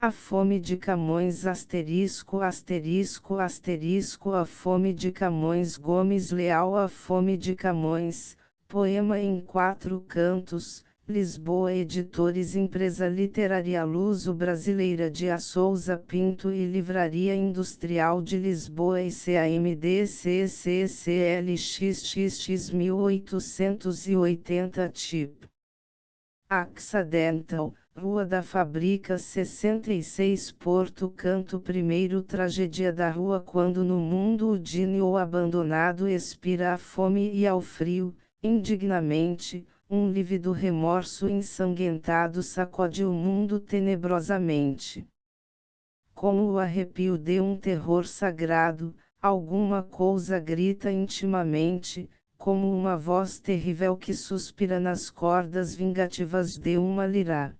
A fome de Camões asterisco asterisco asterisco A fome de Camões Gomes Leal A fome de Camões, poema em 4 cantos, Lisboa Editores Empresa Literária Luso Brasileira de A Souza Pinto e Livraria Industrial de Lisboa ICAMDCCCLXXX 1880 Tipo Accidental, Rua da Fábrica 66 Porto Canto 1º Tragédia da rua Quando no mundo o dínio abandonado expira à fome e ao frio, indignamente, um lívido remorso ensanguentado sacode o mundo tenebrosamente. Como o arrepio de um terror sagrado, alguma coisa grita intimamente, como uma voz terrível que suspira nas cordas vingativas de uma lira.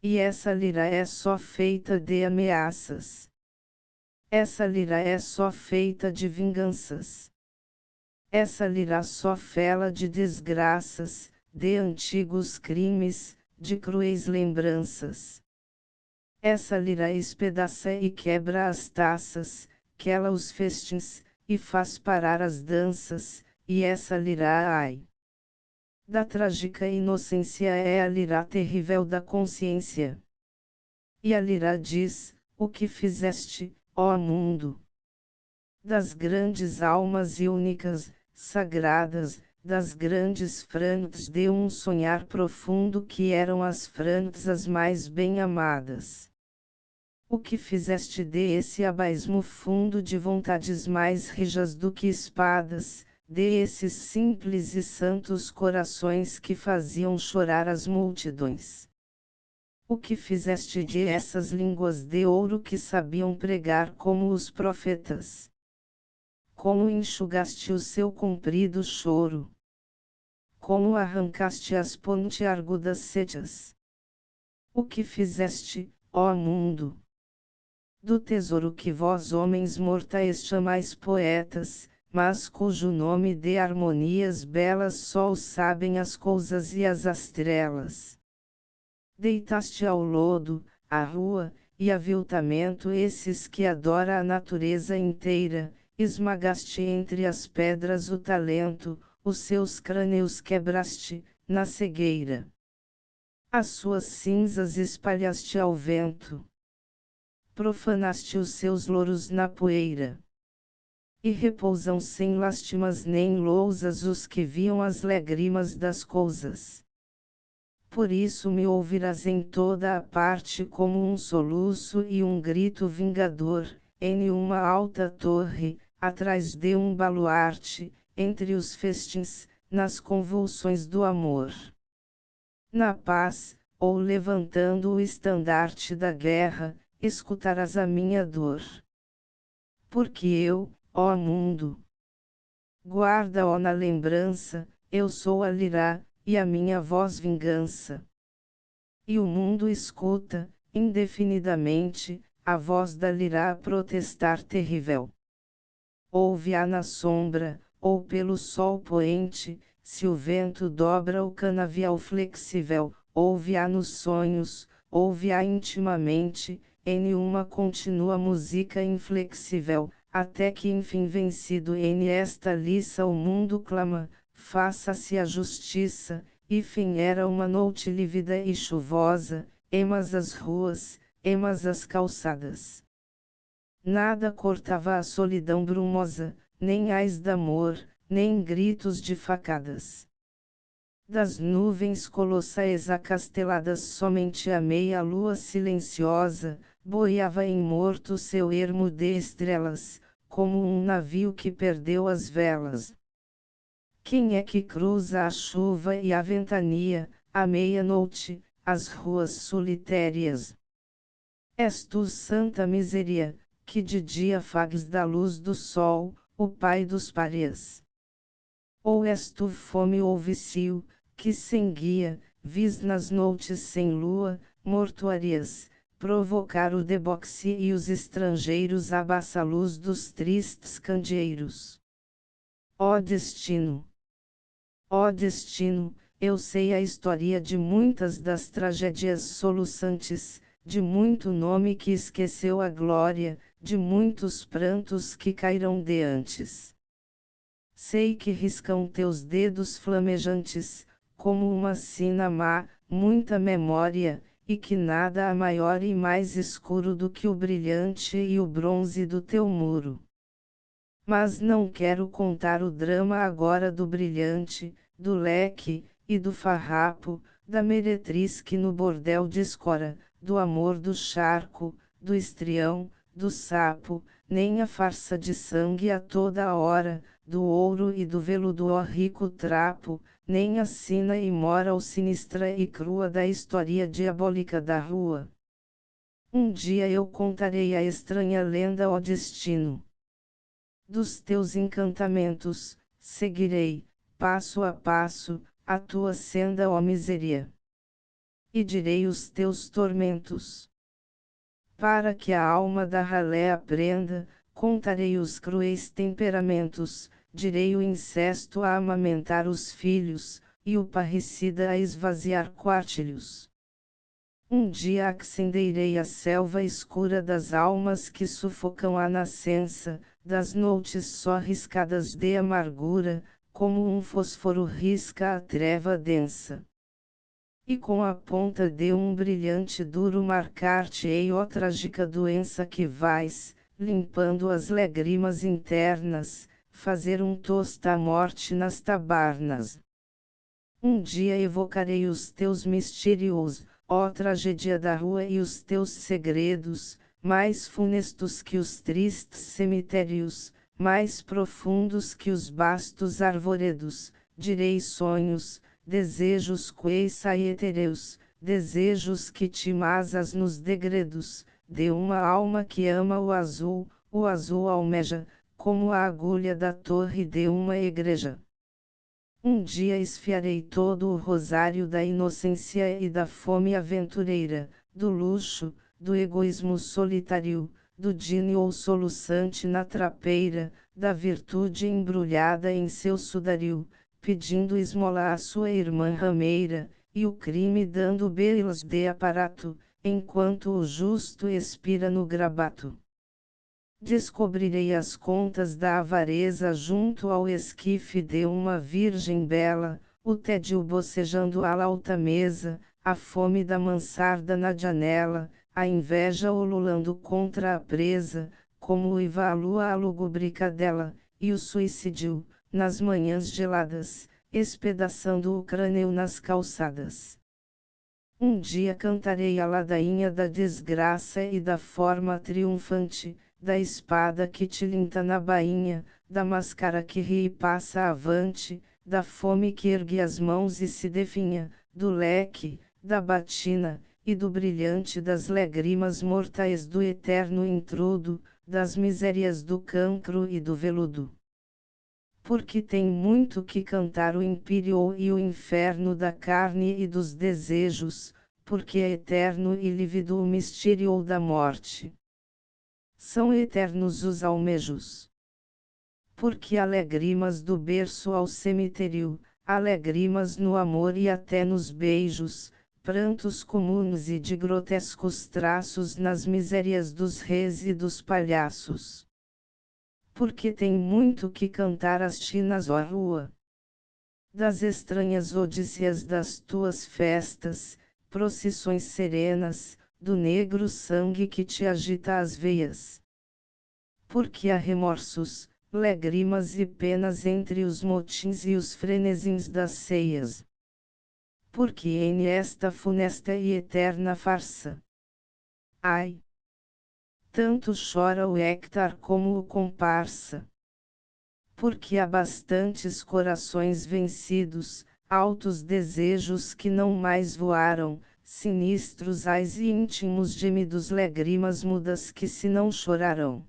E essa lira é só feita de ameaças. Essa lira é só feita de vinganças. Essa lira só fala de desgraças, de antigos crimes, de cruéis lembranças. Essa lira espedaça e quebra as taças, quela os festins, e faz parar as danças, e essa lira ai da trágica inocência é a lira terrível da consciência. E a lira diz, o que fizeste, ó mundo? Das grandes almas e únicas, sagradas, das grandes frantes de um sonhar profundo que eram as frantes as mais bem-amadas. O que fizeste de esse abismo fundo de vontades mais rijas do que espadas, de esses simples e santos corações que faziam chorar as multidões? O que fizeste de essas línguas de ouro que sabiam pregar como os profetas? Como enxugaste o seu comprido choro? Como arrancaste as pontiagudas seitas? O que fizeste, ó mundo? Do tesouro que vós homens mortais chamais poetas, mas cujo nome de harmonias belas só o sabem as coisas e as estrelas. Deitaste ao lodo, à rua, e aviltamento esses que adora a natureza inteira, esmagaste entre as pedras o talento, os seus crâneos quebraste, na cegueira. As suas cinzas espalhaste ao vento. Profanaste os seus louros na poeira. E repousam sem lástimas nem lousas os que viam as lágrimas das coisas. Por isso me ouvirás em toda a parte como um soluço e um grito vingador, em uma alta torre, atrás de um baluarte, entre os festins, nas convulsões do amor. Na paz, ou levantando o estandarte da guerra, escutarás a minha dor. Porque eu, ó mundo, guarda-o na lembrança, eu sou a lira, e a minha voz vingança. E o mundo escuta, indefinidamente, a voz da lira a protestar terrível. Ouve-a na sombra, ou pelo sol poente, se o vento dobra o canavial flexível, ouve-a nos sonhos, ouve-a intimamente, em uma contínua música inflexível, até que enfim vencido em esta liça o mundo clama, faça-se a justiça, e fim era uma noite lívida e chuvosa, emas as ruas, emas as calçadas. Nada cortava a solidão brumosa, nem ais d'amor, nem gritos de facadas. Das nuvens colossais acasteladas somente a meia-lua silenciosa, boiava em morto seu ermo de estrelas, como um navio que perdeu as velas. Quem é que cruza a chuva e a ventania, à meia-noite, as ruas solitérias? És tu, Santa Miséria, que de dia fagues da luz do sol, o pai dos párias? Ou és tu fome ou vício, que sem guia, vis nas noites sem lua, mortuárias, provocar o deboche e os estrangeiros abaça a luz dos tristes candeeiros? Ó destino! Ó destino, eu sei a história de muitas das tragédias soluçantes, de muito nome que esqueceu a glória, de muitos prantos que cairão de antes. Sei que riscam teus dedos flamejantes, como uma sina má, muita memória, e que nada há maior e mais escuro do que o brilhante e o bronze do teu muro. Mas não quero contar o drama agora do brilhante, do leque, e do farrapo, da meretriz que no bordel descora, do amor do charco, do estrião, do sapo, nem a farsa de sangue a toda a hora, do ouro e do veludo ó rico trapo, nem a sina imoral sinistra e crua da história diabólica da rua. Um dia eu contarei a estranha lenda ó destino. Dos teus encantamentos, seguirei, passo a passo, a tua senda ó miséria. E direi os teus tormentos. Para que a alma da ralé aprenda, contarei os cruéis temperamentos, direi o incesto a amamentar os filhos, e o parricida a esvaziar quartilhos. Um dia acenderei a selva escura das almas que sufocam a nascença, das noites só riscadas de amargura, como um fósforo risca a treva densa. E com a ponta de um brilhante duro marcar-te-ei ó trágica doença que vais, limpando as lágrimas internas, fazer um tosto à morte nas tabarnas. Um dia evocarei os teus mistérios, ó tragédia da rua e os teus segredos, mais funestos que os tristes cemitérios, mais profundos que os bastos arvoredos, direi sonhos, desejos queis etéreos, desejos que te masas nos degredos, de uma alma que ama o azul almeja, como a agulha da torre de uma igreja. Um dia esfiarei todo o rosário da inocência e da fome aventureira, do luxo, do egoísmo solitário, do dínio ou soluçante na trapeira, da virtude embrulhada em seu sudário, pedindo esmola à sua irmã rameira, e o crime dando belas de aparato, enquanto o justo expira no grabato. Descobrirei as contas da avareza junto ao esquife de uma virgem bela, o tédio bocejando à alta mesa, a fome da mansarda na janela, a inveja ululando contra a presa, como uiva a lua a lugubrica dela, e o suicídio, nas manhãs geladas, espedaçando o crânio nas calçadas. Um dia cantarei a ladainha da desgraça e da forma triunfante, da espada que tilinta na bainha, da máscara que ri e passa avante, da fome que ergue as mãos e se definha, do leque, da batina, e do brilhante das lágrimas mortais do eterno intrudo, das misérias do cancro e do veludo. Porque tem muito que cantar o império e o inferno da carne e dos desejos, porque é eterno e lívido o mistério da morte. São eternos os almejos. Porque há lágrimas do berço ao cemitério, há lágrimas no amor e até nos beijos, prantos comuns e de grotescos traços nas misérias dos reis e dos palhaços. Porque tem muito que cantar as chinas ó rua. Das estranhas odíssias das tuas festas, procissões serenas, do negro sangue que te agita as veias. Porque há remorsos, lágrimas e penas entre os motins e os frenesins das ceias. Porque em esta funesta e eterna farsa. Ai! Tanto chora o Hector como o comparsa. Porque há bastantes corações vencidos, altos desejos que não mais voaram, sinistros ais e íntimos gemidos lágrimas mudas que se não chorarão.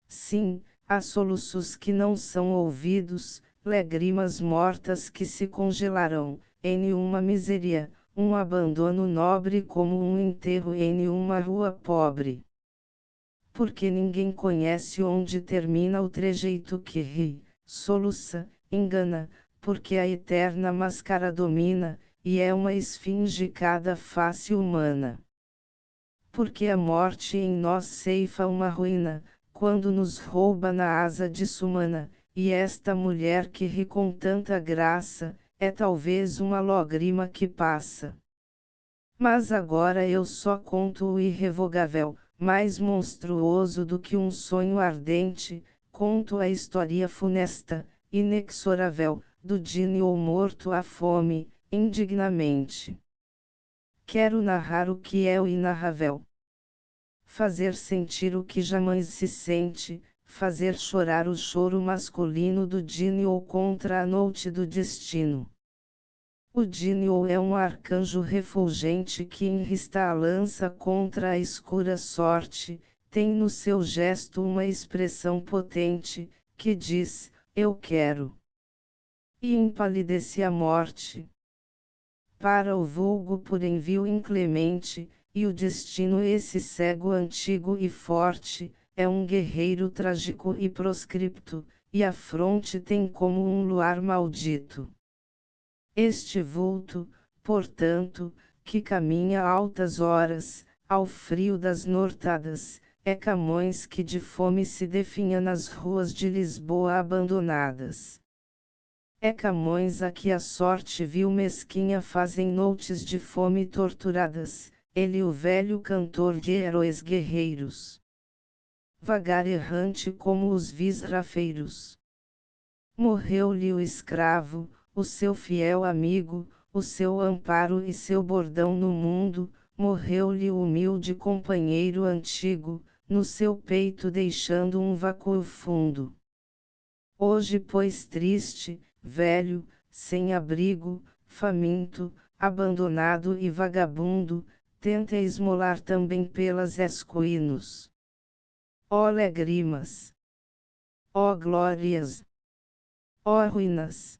Sim, há soluços que não são ouvidos, lágrimas mortas que se congelarão, em uma miséria, um abandono nobre como um enterro em uma rua pobre. Porque ninguém conhece onde termina o trejeito que ri, soluça, engana, porque a eterna máscara domina, e é uma esfinge cada face humana. Porque a morte em nós ceifa uma ruína, quando nos rouba na asa desumana, e esta mulher que ri com tanta graça, é talvez uma lágrima que passa. Mas agora eu só conto o irrevogável, mais monstruoso do que um sonho ardente, conto a história funesta, inexorável, do Dínio morto à fome, indignamente. Quero narrar o que é o inarrável. Fazer sentir o que jamais se sente, fazer chorar o choro masculino do Dínio contra a noite do destino. O Dínio é um arcanjo refulgente que enrista a lança contra a escura sorte, tem no seu gesto uma expressão potente, que diz, eu quero. E empalidece a morte. Para o vulgo por envio inclemente, e o destino esse cego antigo e forte, é um guerreiro trágico e proscripto, e a fronte tem como um luar maldito. Este vulto, portanto, que caminha altas horas, ao frio das nortadas, é Camões que de fome se definha nas ruas de Lisboa abandonadas. É Camões a que a sorte vil mesquinha fazem noites de fome torturadas, ele o velho cantor de heróis guerreiros. Vagar errante como os vis rafeiros. Morreu-lhe o escravo, o seu fiel amigo, o seu amparo e seu bordão no mundo, morreu-lhe o humilde companheiro antigo, no seu peito deixando um vácuo fundo. Hoje pois triste, velho, sem abrigo, faminto, abandonado e vagabundo, tenta esmolar também pelas escoinos. Ó lágrimas! Ó glórias! Ó ruínas!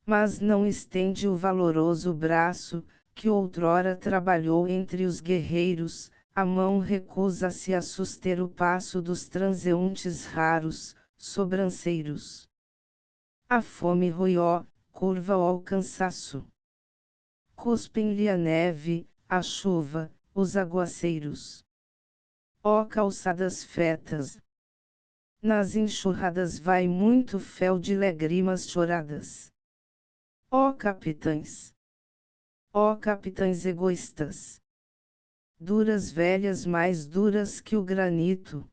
Mas não estende o valoroso braço, que outrora trabalhou entre os guerreiros, a mão recusa-se a suster o passo dos transeuntes raros, sobranceiros. A fome roió, curva-ó o cansaço. Cuspem-lhe a neve, a chuva, os aguaceiros. Ó calçadas fetas! Nas enxurradas vai muito fel de lágrimas choradas. Ó capitães! Ó capitães egoístas! Duras velhas mais duras que o granito.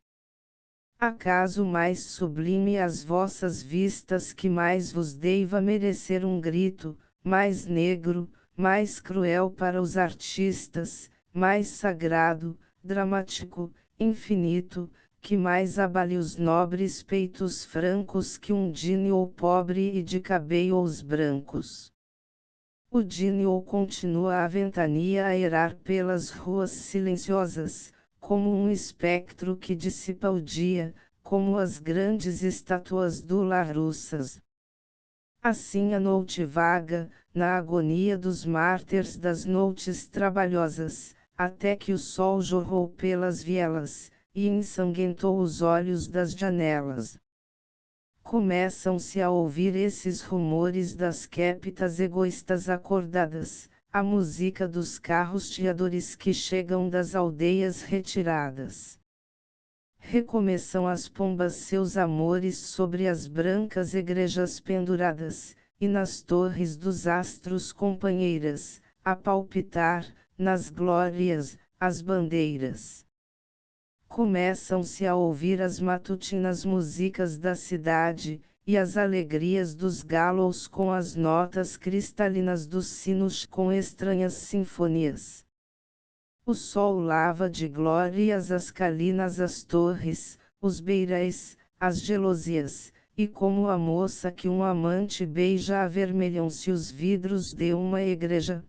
Acaso mais sublime as vossas vistas que mais vos deiva merecer um grito, mais negro, mais cruel para os artistas, mais sagrado, dramático, infinito, que mais abale os nobres peitos francos que um Dínio pobre e de cabelos brancos. O Dínio continua a ventania a errar pelas ruas silenciosas, como um espectro que dissipa o dia, como as grandes estátuas do Laroussas. Assim a noite vaga, na agonia dos mártires das noites trabalhosas, até que o sol jorrou pelas vielas, e ensanguentou os olhos das janelas. Começam-se a ouvir esses rumores das képitas egoístas acordadas, a música dos carros tiadores que chegam das aldeias retiradas. Recomeçam as pombas seus amores sobre as brancas igrejas penduradas, e nas torres dos astros companheiras, a palpitar, nas glórias, as bandeiras. Começam-se a ouvir as matutinas músicas da cidade, e as alegrias dos galos com as notas cristalinas dos sinos com estranhas sinfonias. O sol lava de glórias as colinas, as torres, os beirais, as gelosias, e como a moça que um amante beija avermelham-se os vidros de uma igreja.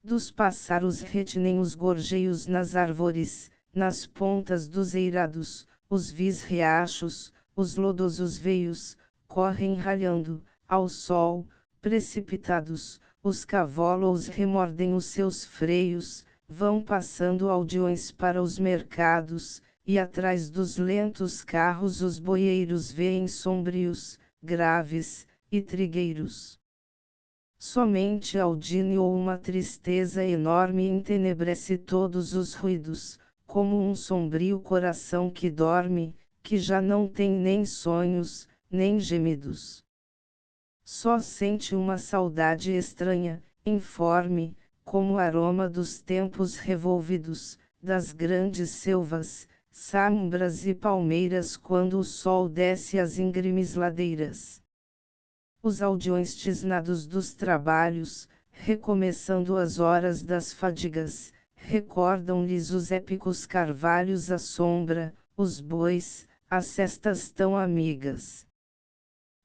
Dos pássaros retinem os gorjeios nas árvores, nas pontas dos eirados, os vis riachos, os lodosos veios, correm ralhando, ao sol, precipitados, os cavalos remordem os seus freios, vão passando aldeões para os mercados, e atrás dos lentos carros os boieiros vêem sombrios, graves, e trigueiros. Somente Aldine ou uma tristeza enorme entenebrece todos os ruídos, como um sombrio coração que dorme, que já não tem nem sonhos, nem gemidos. Só sente uma saudade estranha, informe, como o aroma dos tempos revolvidos, das grandes selvas, sambras e palmeiras quando o sol desce as íngremes ladeiras. Os aldeões tisnados dos trabalhos, recomeçando as horas das fadigas, recordam-lhes os épicos carvalhos à sombra, os bois, as cestas tão amigas.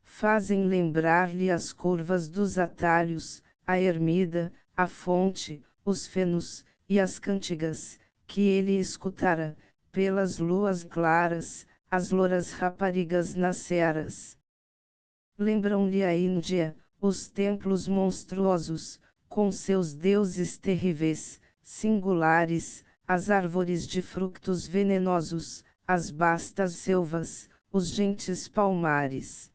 Fazem lembrar-lhe as curvas dos atalhos, a ermida, a fonte, os fenos, e as cantigas, que ele escutara, pelas luas claras, as louras raparigas nas searas. Lembram-lhe a Índia, os templos monstruosos, com seus deuses terríveis, singulares, as árvores de frutos venenosos, as vastas selvas, os gentes palmares.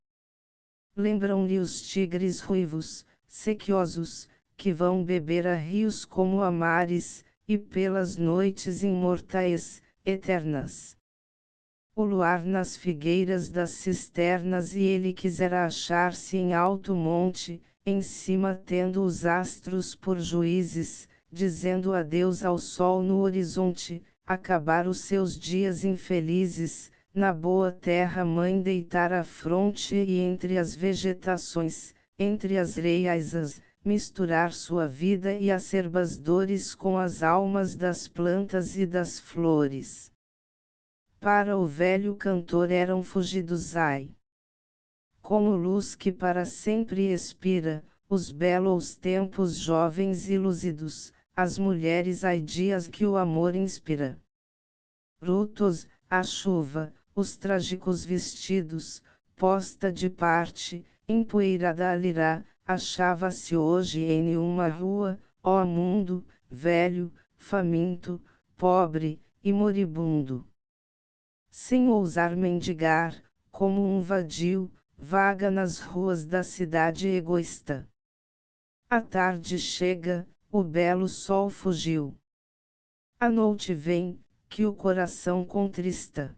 Lembram-lhe os tigres ruivos, sequiosos, que vão beber a rios como a mares, e pelas noites imortais, eternas. O luar nas figueiras das cisternas e ele quisera achar-se em alto monte, em cima tendo os astros por juízes, dizendo adeus ao sol no horizonte, acabar os seus dias infelizes, na boa terra mãe deitar a fronte e entre as vegetações, entre as reisas, misturar sua vida e acerbas dores com as almas das plantas e das flores. Para o velho cantor eram fugidos ai. Como luz que para sempre expira, os belos tempos jovens e lúcidos, as mulheres ai dias que o amor inspira. Brutos, a chuva, os trágicos vestidos, posta de parte, empoeirada a lira, achava-se hoje em uma rua, ó mundo, velho, faminto, pobre, e moribundo. Sem ousar mendigar, como um vadio, vaga nas ruas da cidade egoísta. A tarde chega, o belo sol fugiu. A noite vem, que o coração contrista.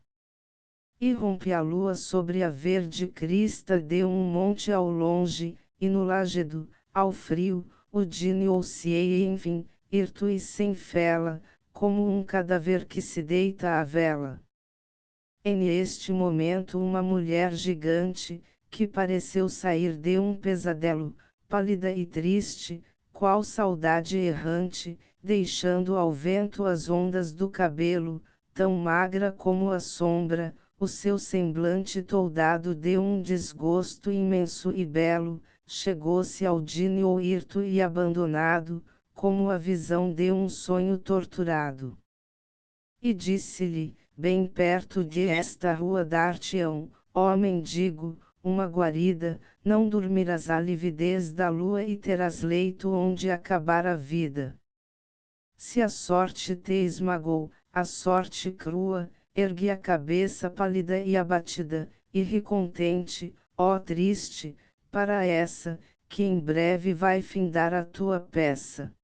E rompe a lua sobre a verde crista de um monte ao longe, e no lajedo, ao frio, o dine ou-se-ei enfim, hirto e sem fela, como um cadáver que se deita à vela. Neste momento uma mulher gigante, que pareceu sair de um pesadelo, pálida e triste, qual saudade errante, deixando ao vento as ondas do cabelo, tão magra como a sombra, o seu semblante toldado de um desgosto imenso e belo, chegou-se ao dine ou hirto e abandonado, como a visão de um sonho torturado. E disse-lhe, bem perto de esta rua dar-te-ão, ó mendigo, uma guarida, não dormirás à lividez da lua e terás leito onde acabar a vida. Se a sorte te esmagou, a sorte crua, ergue a cabeça pálida e abatida, e ri contente, ó triste, para essa, que em breve vai findar a tua peça.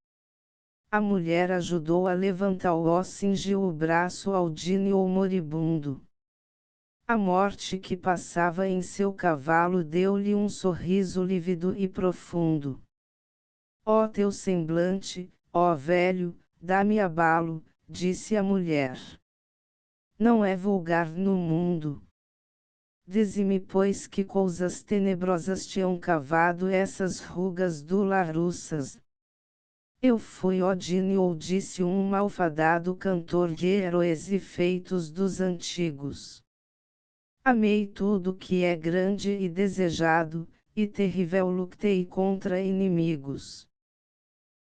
A mulher ajudou a levantar-o, cingiu o braço ao dine ou moribundo. A morte que passava em seu cavalo deu-lhe um sorriso lívido e profundo. Ó teu semblante, ó velho, dá-me abalo, disse a mulher. Não é vulgar no mundo. Dize-me pois que coisas tenebrosas te hão cavado essas rugas dularuças. Eu fui Odine ou disse um malfadado cantor de heróis e feitos dos antigos. Amei tudo que é grande e desejado, e terrível lutei contra inimigos.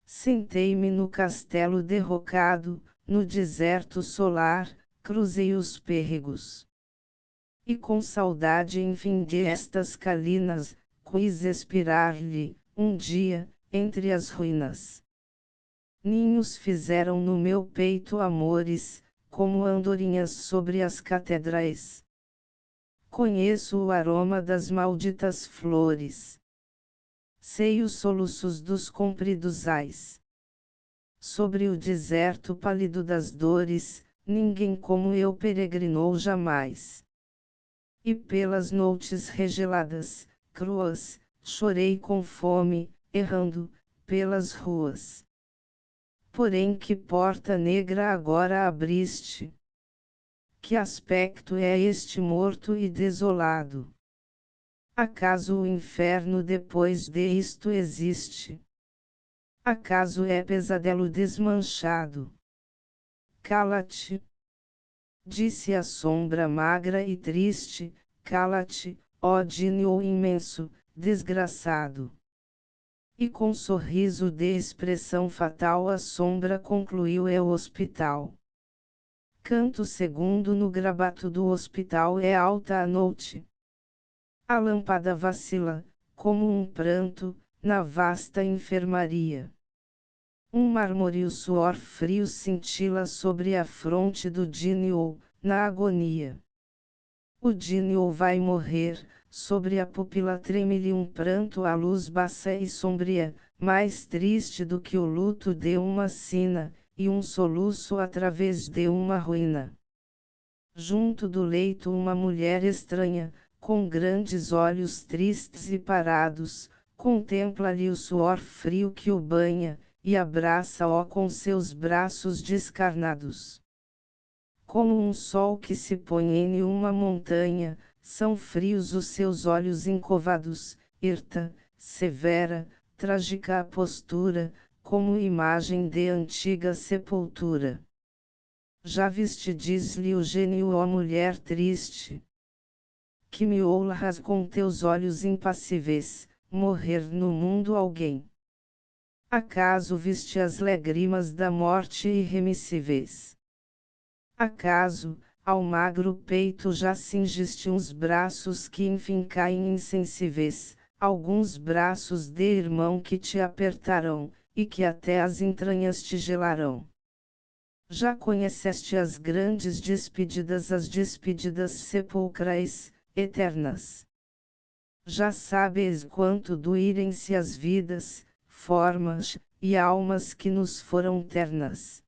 Sentei-me no castelo derrocado, no deserto solar, cruzei os pérregos. E com saudade enfim de estas colinas, quis expirar-lhe, um dia, entre as ruínas. Ninhos fizeram no meu peito amores, como andorinhas sobre as catedrais. Conheço o aroma das malditas flores. Sei os soluços dos compridos ais. Sobre o deserto pálido das dores, ninguém como eu peregrinou jamais. E pelas noites regeladas, cruas, chorei com fome, errando, pelas ruas. Porém que porta negra agora abriste? Que aspecto é este morto e desolado? Acaso o inferno depois de isto existe? Acaso é pesadelo desmanchado? Cala-te, disse a sombra magra e triste, cala-te, ó Dínio imenso, desgraçado. E com sorriso de expressão fatal a sombra concluiu: é o hospital. Canto segundo no grabato do hospital é alta a noite. A lâmpada vacila, como um pranto, na vasta enfermaria. Um marmóreo suor frio cintila sobre a fronte do Dínio, na agonia. O Dínio vai morrer, sobre a pupila treme-lhe um pranto à luz baça e sombria, mais triste do que o luto de uma sina, e um soluço através de uma ruína. Junto do leito uma mulher estranha, com grandes olhos tristes e parados, contempla-lhe o suor frio que o banha, e abraça-o com seus braços descarnados. Como um sol que se põe em uma montanha, são frios os seus olhos encovados, hirta, severa, trágica a postura, como imagem de antiga sepultura. Já viste, diz-lhe o gênio, ó mulher triste, que me olhas com teus olhos impassíveis, morrer no mundo alguém. Acaso viste as lágrimas da morte irremissíveis? Acaso, ao magro peito já cingiste uns braços que enfim caem insensíveis, alguns braços de irmão que te apertarão, e que até as entranhas te gelarão? Já conheceste as grandes despedidas, as despedidas sepulcrais, eternas? Já sabes quanto doírem-se as vidas, formas, e almas que nos foram ternas?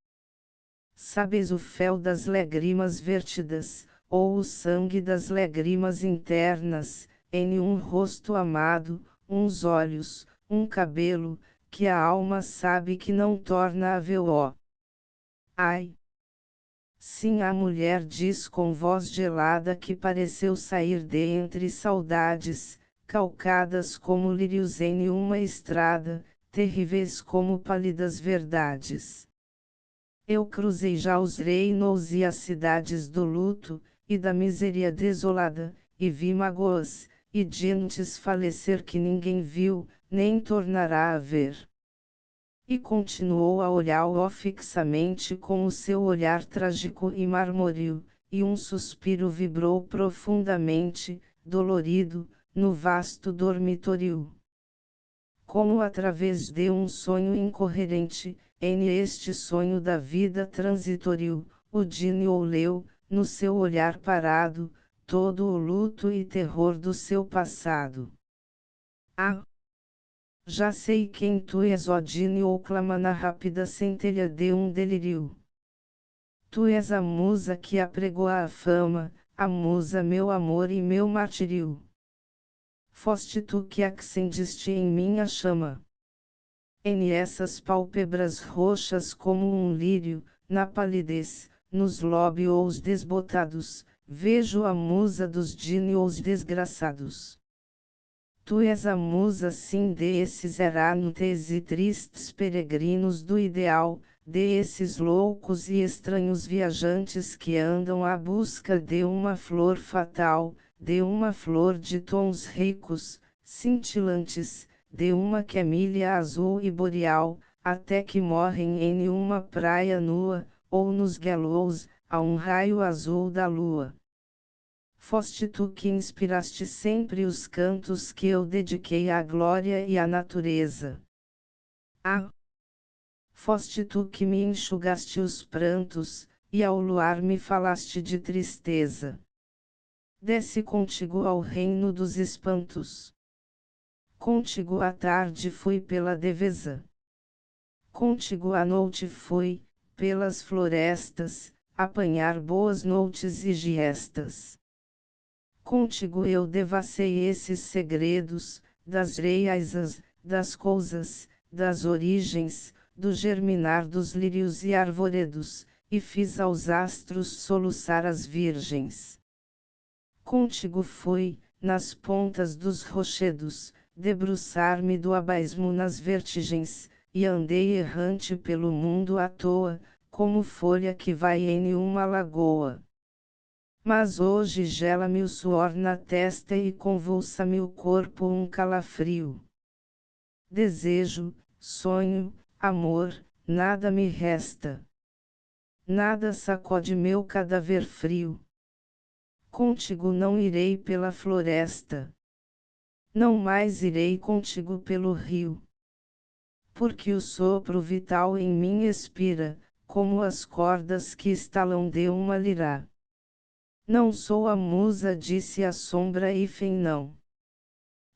Sabes o fel das lágrimas vertidas, ou o sangue das lágrimas internas, em um rosto amado, uns olhos, um cabelo, que a alma sabe que não torna a vê-lo? Ai! Sim, a mulher diz com voz gelada que pareceu sair de entre saudades, calcadas como lírios em uma estrada, terríveis como pálidas verdades. Eu cruzei já os reinos e as cidades do luto, e da miséria desolada, e vi mágoas, e gentes falecer que ninguém viu, nem tornará a ver. E continuou a olhá-lo fixamente com o seu olhar trágico e marmóreo, e um suspiro vibrou profundamente, dolorido, no vasto dormitório. Como através de um sonho incoerente, em este sonho da vida transitório, o Dínio leu, no seu olhar parado, todo o luto e terror do seu passado. Ah! Já sei quem tu és, ó Dínio, clama na rápida centelha de um delírio. Tu és a musa que apregoa a fama, a musa meu amor e meu martírio. Foste tu que acendeste em mim a chama. Em essas pálpebras roxas como um lírio, na palidez, nos lábios desbotados, vejo a musa dos Dínios desgraçados. Tu és a musa sim desses errantes e tristes peregrinos do ideal, desses loucos e estranhos viajantes que andam à busca de uma flor fatal, de uma flor de tons ricos, cintilantes, de uma camília azul e boreal, até que morrem em uma praia nua, ou nos galões, a um raio azul da lua. Foste tu que inspiraste sempre os cantos que eu dediquei à glória e à natureza. Ah! Foste tu que me enxugaste os prantos, e ao luar me falaste de tristeza. Desce contigo ao reino dos espantos. Contigo à tarde fui pela devesa. Contigo à noite fui, pelas florestas, apanhar boas noites e giestas. Contigo eu devassei esses segredos, das reaisas, das coisas, das origens, do germinar dos lírios e arvoredos, e fiz aos astros soluçar as virgens. Contigo fui, nas pontas dos rochedos, debruçar-me do abismo nas vertigens, e andei errante pelo mundo à toa, como folha que vai em uma lagoa. Mas hoje gela-me o suor na testa e convulsa-me o corpo um calafrio. Desejo, sonho, amor, nada me resta. Nada sacode meu cadáver frio. Contigo não irei pela floresta. Não mais irei contigo pelo rio. Porque o sopro vital em mim expira, como as cordas que estalam de uma lira. Não sou a musa, disse a sombra e fim não.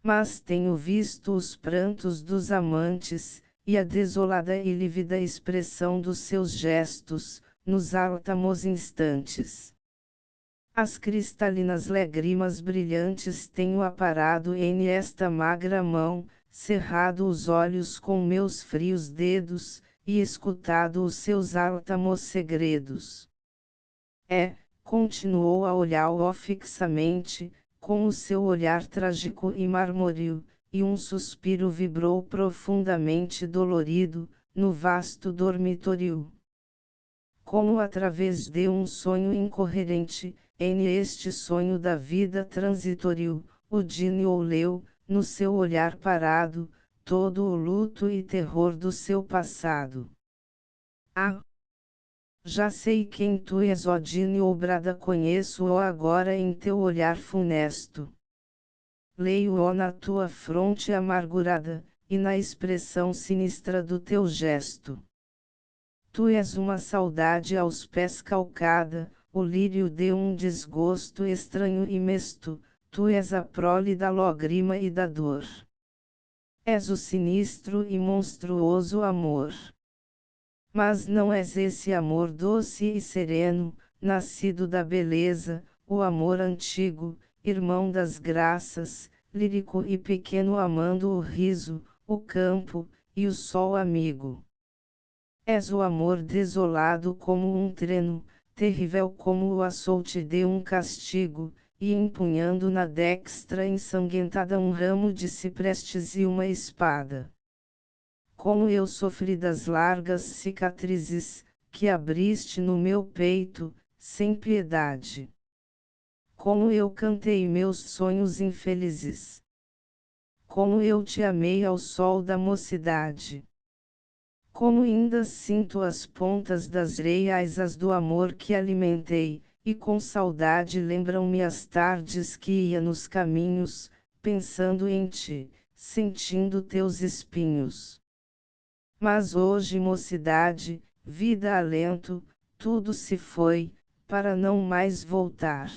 Mas tenho visto os prantos dos amantes, e a desolada e lívida expressão dos seus gestos, nos áltamos instantes. As cristalinas lágrimas brilhantes tenho aparado em esta magra mão, cerrado os olhos com meus frios dedos, e escutado os seus áltamos segredos. Continuou a olhá-lo fixamente, com o seu olhar trágico e marmóreo, e um suspiro vibrou profundamente dolorido, no vasto dormitório. Como através de um sonho incoerente, em este sonho da vida transitório, o Dínio leu, no seu olhar parado, todo o luto e terror do seu passado. Já sei quem tu és, ó Dínio, brada, conheço-o agora em teu olhar funesto. Leio-o na tua fronte amargurada, e na expressão sinistra do teu gesto. Tu és uma saudade aos pés calcada, o lírio de um desgosto estranho e mesto, tu és a prole da lágrima e da dor. És o sinistro e monstruoso amor. Mas não és esse amor doce e sereno, nascido da beleza, o amor antigo, irmão das graças, lírico e pequeno, amando o riso, o campo, e o sol amigo. És o amor desolado como um treno, terrível como o açoute de um castigo, e empunhando na destra ensanguentada um ramo de ciprestes e uma espada. Como eu sofri das largas cicatrizes, que abriste no meu peito, sem piedade. Como eu cantei meus sonhos infelizes. Como eu te amei ao sol da mocidade. Como ainda sinto as pontas das reaisas do amor que alimentei, e com saudade lembram-me as tardes que ia nos caminhos, pensando em ti, sentindo teus espinhos. Mas hoje, mocidade, vida, alento, tudo se foi, para não mais voltar.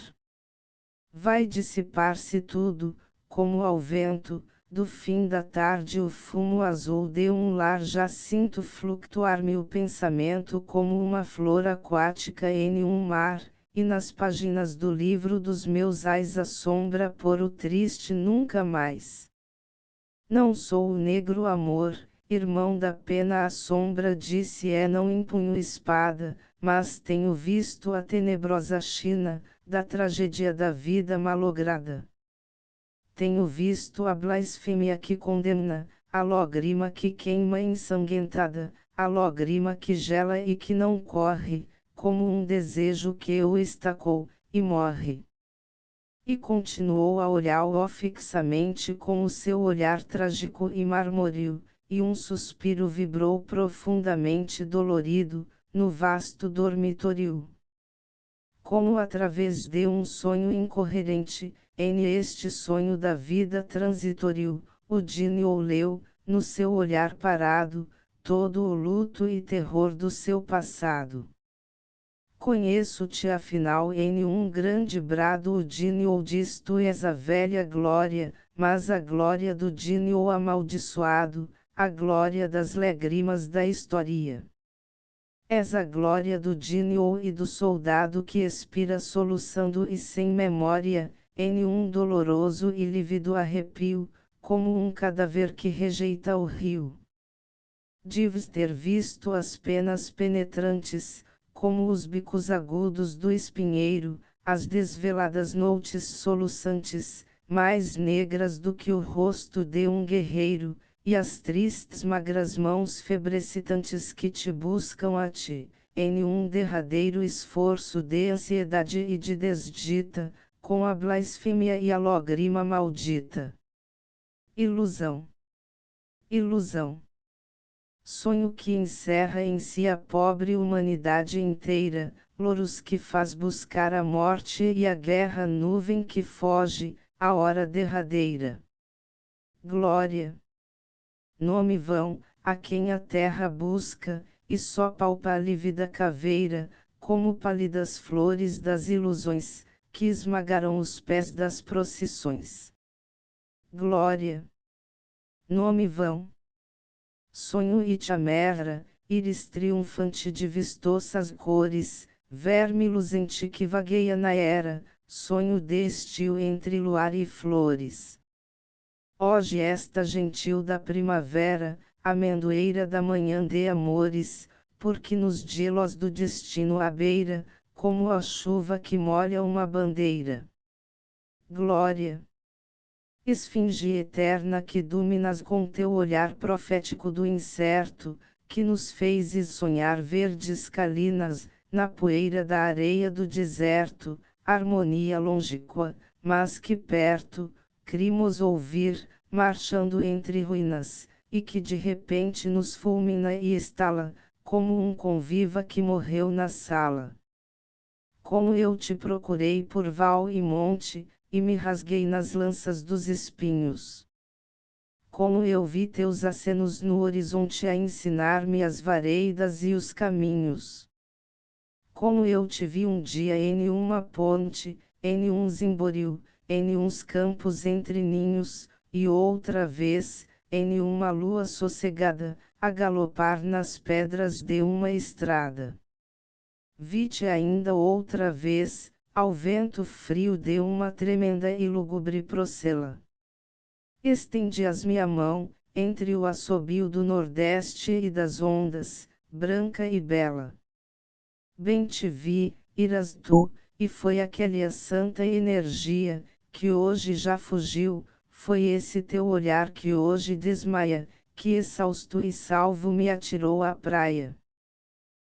Vai dissipar-se tudo, como ao vento, do fim da tarde o fumo azul de um lar. Já sinto flutuar-me o pensamento como uma flor aquática em um mar, e nas páginas do livro dos meus ais a sombra por o triste nunca mais. Não sou o negro amor, irmão da pena, a sombra disse, não empunho espada, mas tenho visto a tenebrosa China, da tragédia da vida malograda. Tenho visto a blasfêmia que condena, a lágrima que queima ensanguentada, a lágrima que gela e que não corre, como um desejo que o estacou, e morre. E continuou a olhá-lo fixamente com o seu olhar trágico e marmóreo, e um suspiro vibrou profundamente dolorido, no vasto dormitório. Como através de um sonho incoerente, em este sonho da vida transitório, o Dínio leu, no seu olhar parado, todo o luto e terror do seu passado. Conheço-te afinal em um grande brado, o Dínio diz, tu és a velha glória, mas a glória do Dini o amaldiçoado, a glória das lágrimas da história. És a glória do Dini e do soldado que expira soluçando e sem memória, em um doloroso e lívido arrepio, como um cadáver que rejeita o rio. Deves ter visto as penas penetrantes, como os bicos agudos do espinheiro, as desveladas noites soluçantes, mais negras do que o rosto de um guerreiro, e as tristes magras mãos febrecitantes que te buscam a ti, em um derradeiro esforço de ansiedade e de desdita, com a blasfêmia e a lágrima maldita. Ilusão. Ilusão. Sonho que encerra em si a pobre humanidade inteira, louros que faz buscar a morte e a guerra, nuvem que foge, a hora derradeira. Glória. Nome vão, a quem a terra busca, e só palpa a lívida caveira, como pálidas flores das ilusões, que esmagaram os pés das procissões. Glória. Nome vão. Sonho e chamerra, íris triunfante de vistosas cores, verme luzente que vagueia na era, sonho de estio entre luar e flores. Hoje esta gentil da primavera, amendoeira da manhã de amores, porque nos gelos do destino à beira, como a chuva que molha uma bandeira. Glória. Esfinge eterna que dominas com teu olhar profético do incerto, que nos fezes sonhar verdes calinas, na poeira da areia do deserto, harmonia longínqua, mas que perto, crimos ouvir, marchando entre ruínas, e que de repente nos fulmina e estala, como um conviva que morreu na sala. Como eu te procurei por val e monte, e me rasguei nas lanças dos espinhos. Como eu vi teus acenos no horizonte a ensinar-me as vareidas e os caminhos. Como eu te vi um dia em uma ponte, em um zimboril, em uns campos entre ninhos, e outra vez, em uma lua sossegada, a galopar nas pedras de uma estrada. Vi-te ainda outra vez, ao vento frio de uma tremenda e lúgubre procela. Estendias-me a mão, entre o assobio do nordeste e das ondas, branca e bela. Bem te vi, iras tu, e foi aquela santa energia, que hoje já fugiu, foi esse teu olhar que hoje desmaia, que exausto e salvo me atirou à praia.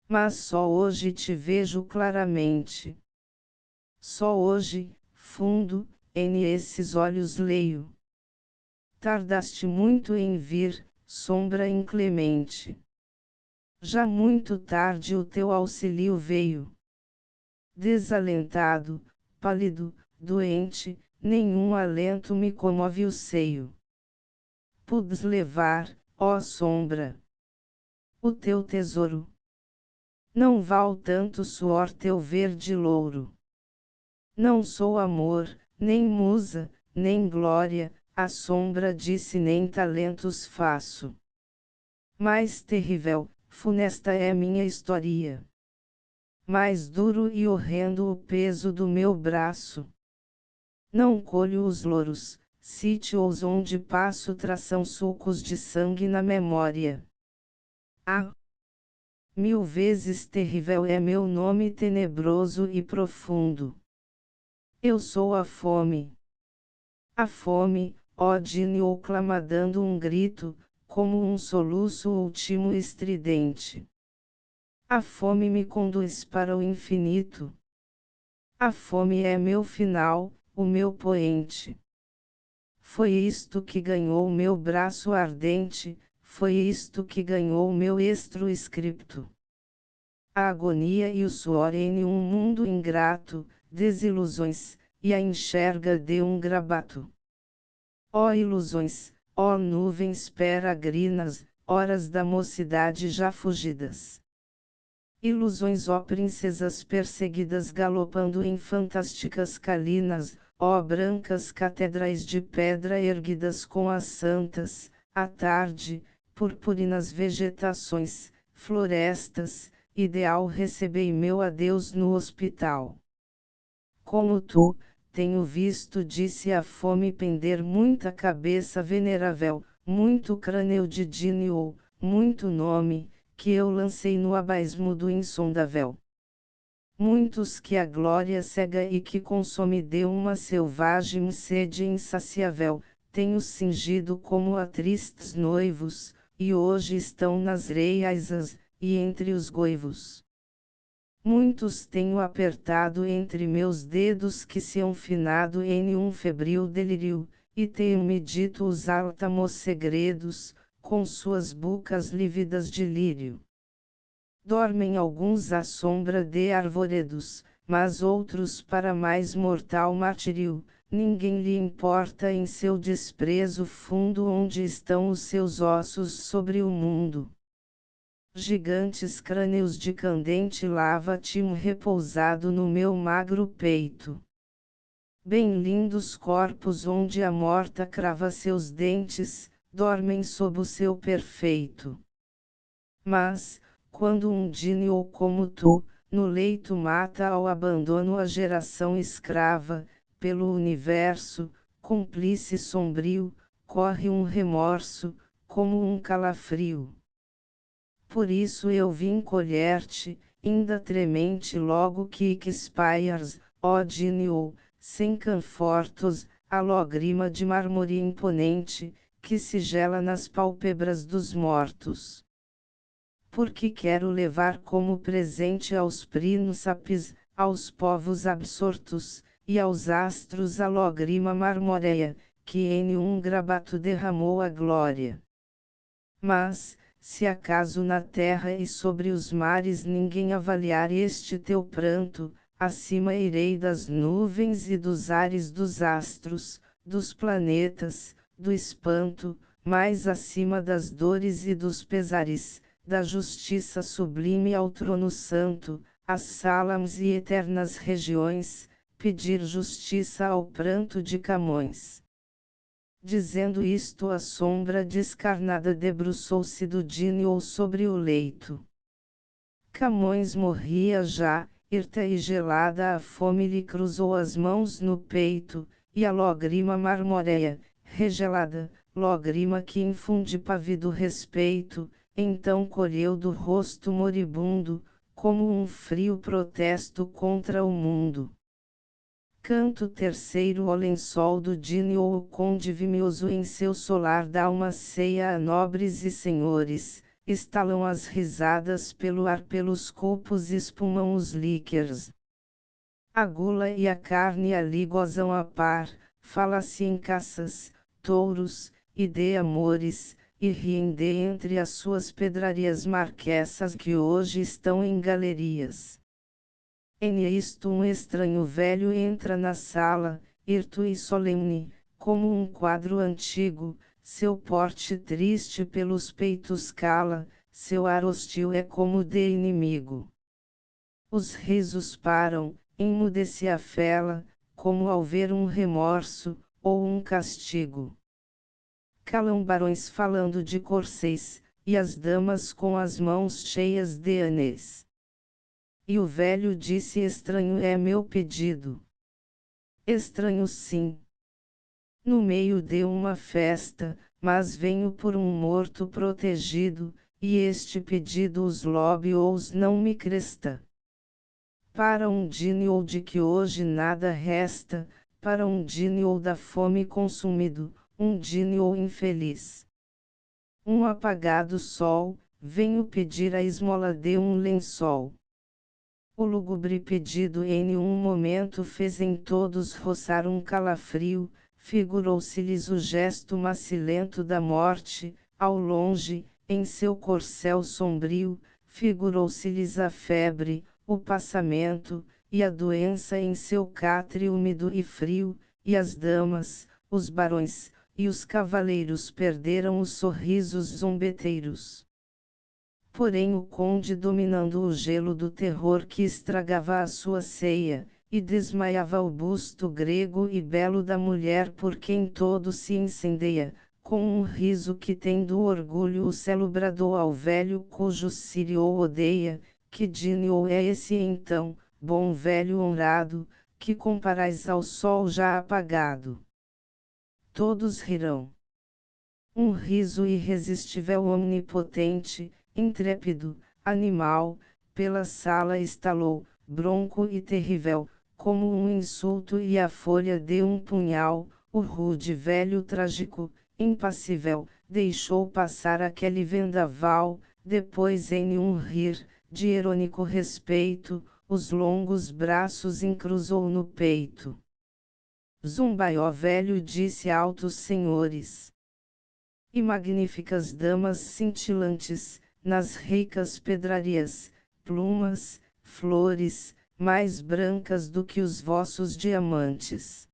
Mas só hoje te vejo claramente. Só hoje, fundo, em esses olhos leio. Tardaste muito em vir, sombra inclemente. Já muito tarde o teu auxílio veio. Desalentado, pálido, doente, nenhum alento me comove o seio. Pudes levar, ó sombra, o teu tesouro. Não val tanto suor teu verde louro. Não sou amor, nem musa, nem glória, a sombra disse nem talentos faço. Mais terrível, funesta é minha história. Mais duro e horrendo o peso do meu braço. Não colho os louros, sítios onde passo tração sulcos de sangue na memória. Ah! 1000 vezes terrível é meu nome tenebroso e profundo. Eu sou a fome. A fome, ó Dini, clama dando um grito, como um soluço último estridente. A fome me conduz para o infinito. A fome é meu final, o meu poente. Foi isto que ganhou meu braço ardente, foi isto que ganhou meu estro escrito. A agonia e o suor em um mundo ingrato, desilusões, e a enxerga de um grabato. Ó ilusões, ó nuvens peregrinas, horas da mocidade já fugidas. Ilusões, ó princesas perseguidas galopando em fantásticas calinas, ó brancas catedrais de pedra erguidas com as santas, à tarde, purpurinas vegetações, florestas, ideal recebei meu adeus no hospital. Como tu, tenho visto, disse a fome, pender muita cabeça venerável, muito crânio de Dínio, muito nome, que eu lancei no abismo do insondável. Muitos que a glória cega e que consome de uma selvagem sede insaciável, tenho cingido como a tristes noivos, e hoje estão nas reiasas, e entre os goivos. Muitos tenho apertado entre meus dedos que se hão finado em um febril delírio, e tenho-me dito os áltamos segredos, com suas bocas lívidas de lírio. Dormem alguns à sombra de arvoredos, mas outros para mais mortal martírio, ninguém lhe importa em seu desprezo fundo onde estão os seus ossos sobre o mundo. Gigantes crânios de candente lava tinham repousado no meu magro peito. Bem lindos corpos onde a morta crava seus dentes, dormem sob o seu perfeito. Mas, quando um Dínio como tu, no leito mata ao abandono a geração escrava, pelo universo, cúmplice sombrio, corre um remorso, como um calafrio. Por isso eu vim colher-te, ainda tremente logo que expires, ó Dínio, sem confortos, a lágrima de mármore imponente, que se gela nas pálpebras dos mortos. Porque quero levar como presente aos príncipes, aos povos absortos, e aos astros a lágrima marmoreia, que em um grabato derramou a glória. Mas, se acaso na terra e sobre os mares ninguém avaliar este teu pranto, acima irei das nuvens e dos ares dos astros, dos planetas, do espanto, mais acima das dores e dos pesares, da justiça sublime ao trono santo, às Salams e eternas regiões, pedir justiça ao pranto de Camões. Dizendo isto, a sombra descarnada debruçou-se do Dínio sobre o leito. Camões morria já, hirta e gelada a fome lhe cruzou as mãos no peito, e a lágrima marmoreia, regelada, lágrima que infunde pávido respeito, então colheu do rosto moribundo, como um frio protesto contra o mundo. Canto terceiro. O lençol do Dínio, o conde vimioso em seu solar dá uma ceia a nobres e senhores, estalam as risadas pelo ar, pelos copos espumam os líquers. A gula e a carne ali gozam a par, fala-se em caças, touros, e de amores, e riem de entre as suas pedrarias marquesas que hoje estão em galerias. Em isto um estranho velho entra na sala, hirto e solene, como um quadro antigo, seu porte triste pelos peitos cala, seu ar hostil é como de inimigo. Os risos param, emudece a fela, como ao ver um remorso, ou um castigo. Calam barões falando de corcéis, e as damas com as mãos cheias de anês. E o velho disse: estranho é meu pedido. Estranho sim. No meio de uma festa, mas venho por um morto protegido, e este pedido os lóbios não me cresta. Para um Dínio de que hoje nada resta, para um Dínio da fome consumido, um Dínio infeliz. Um apagado sol, venho pedir a esmola de um lençol. O lúgubre pedido em um momento fez em todos roçar um calafrio, figurou-se-lhes o gesto macilento da morte, ao longe, em seu corcel sombrio, figurou-se-lhes a febre, o passamento, e a doença em seu catre úmido e frio, e as damas, os barões, e os cavaleiros perderam os sorrisos zombeteiros. Porém o conde, dominando o gelo do terror que estragava a sua ceia, e desmaiava o busto grego e belo da mulher por quem todo se incendeia, com um riso que tem do orgulho o céu bradou ao velho cujo sírio odeia, que Dínio é esse então, bom velho honrado, que comparais ao sol já apagado. Todos rirão. Um riso irresistível onipotente, intrépido, animal, pela sala estalou, bronco e terrível, como um insulto e a folha de um punhal, o rude velho trágico, impassível, deixou passar aquele vendaval, depois em um rir, de irônico respeito, os longos braços encruzou no peito. Zumbai, ó velho, disse altos senhores. E magníficas damas cintilantes, nas ricas pedrarias, plumas, flores, mais brancas do que os vossos diamantes.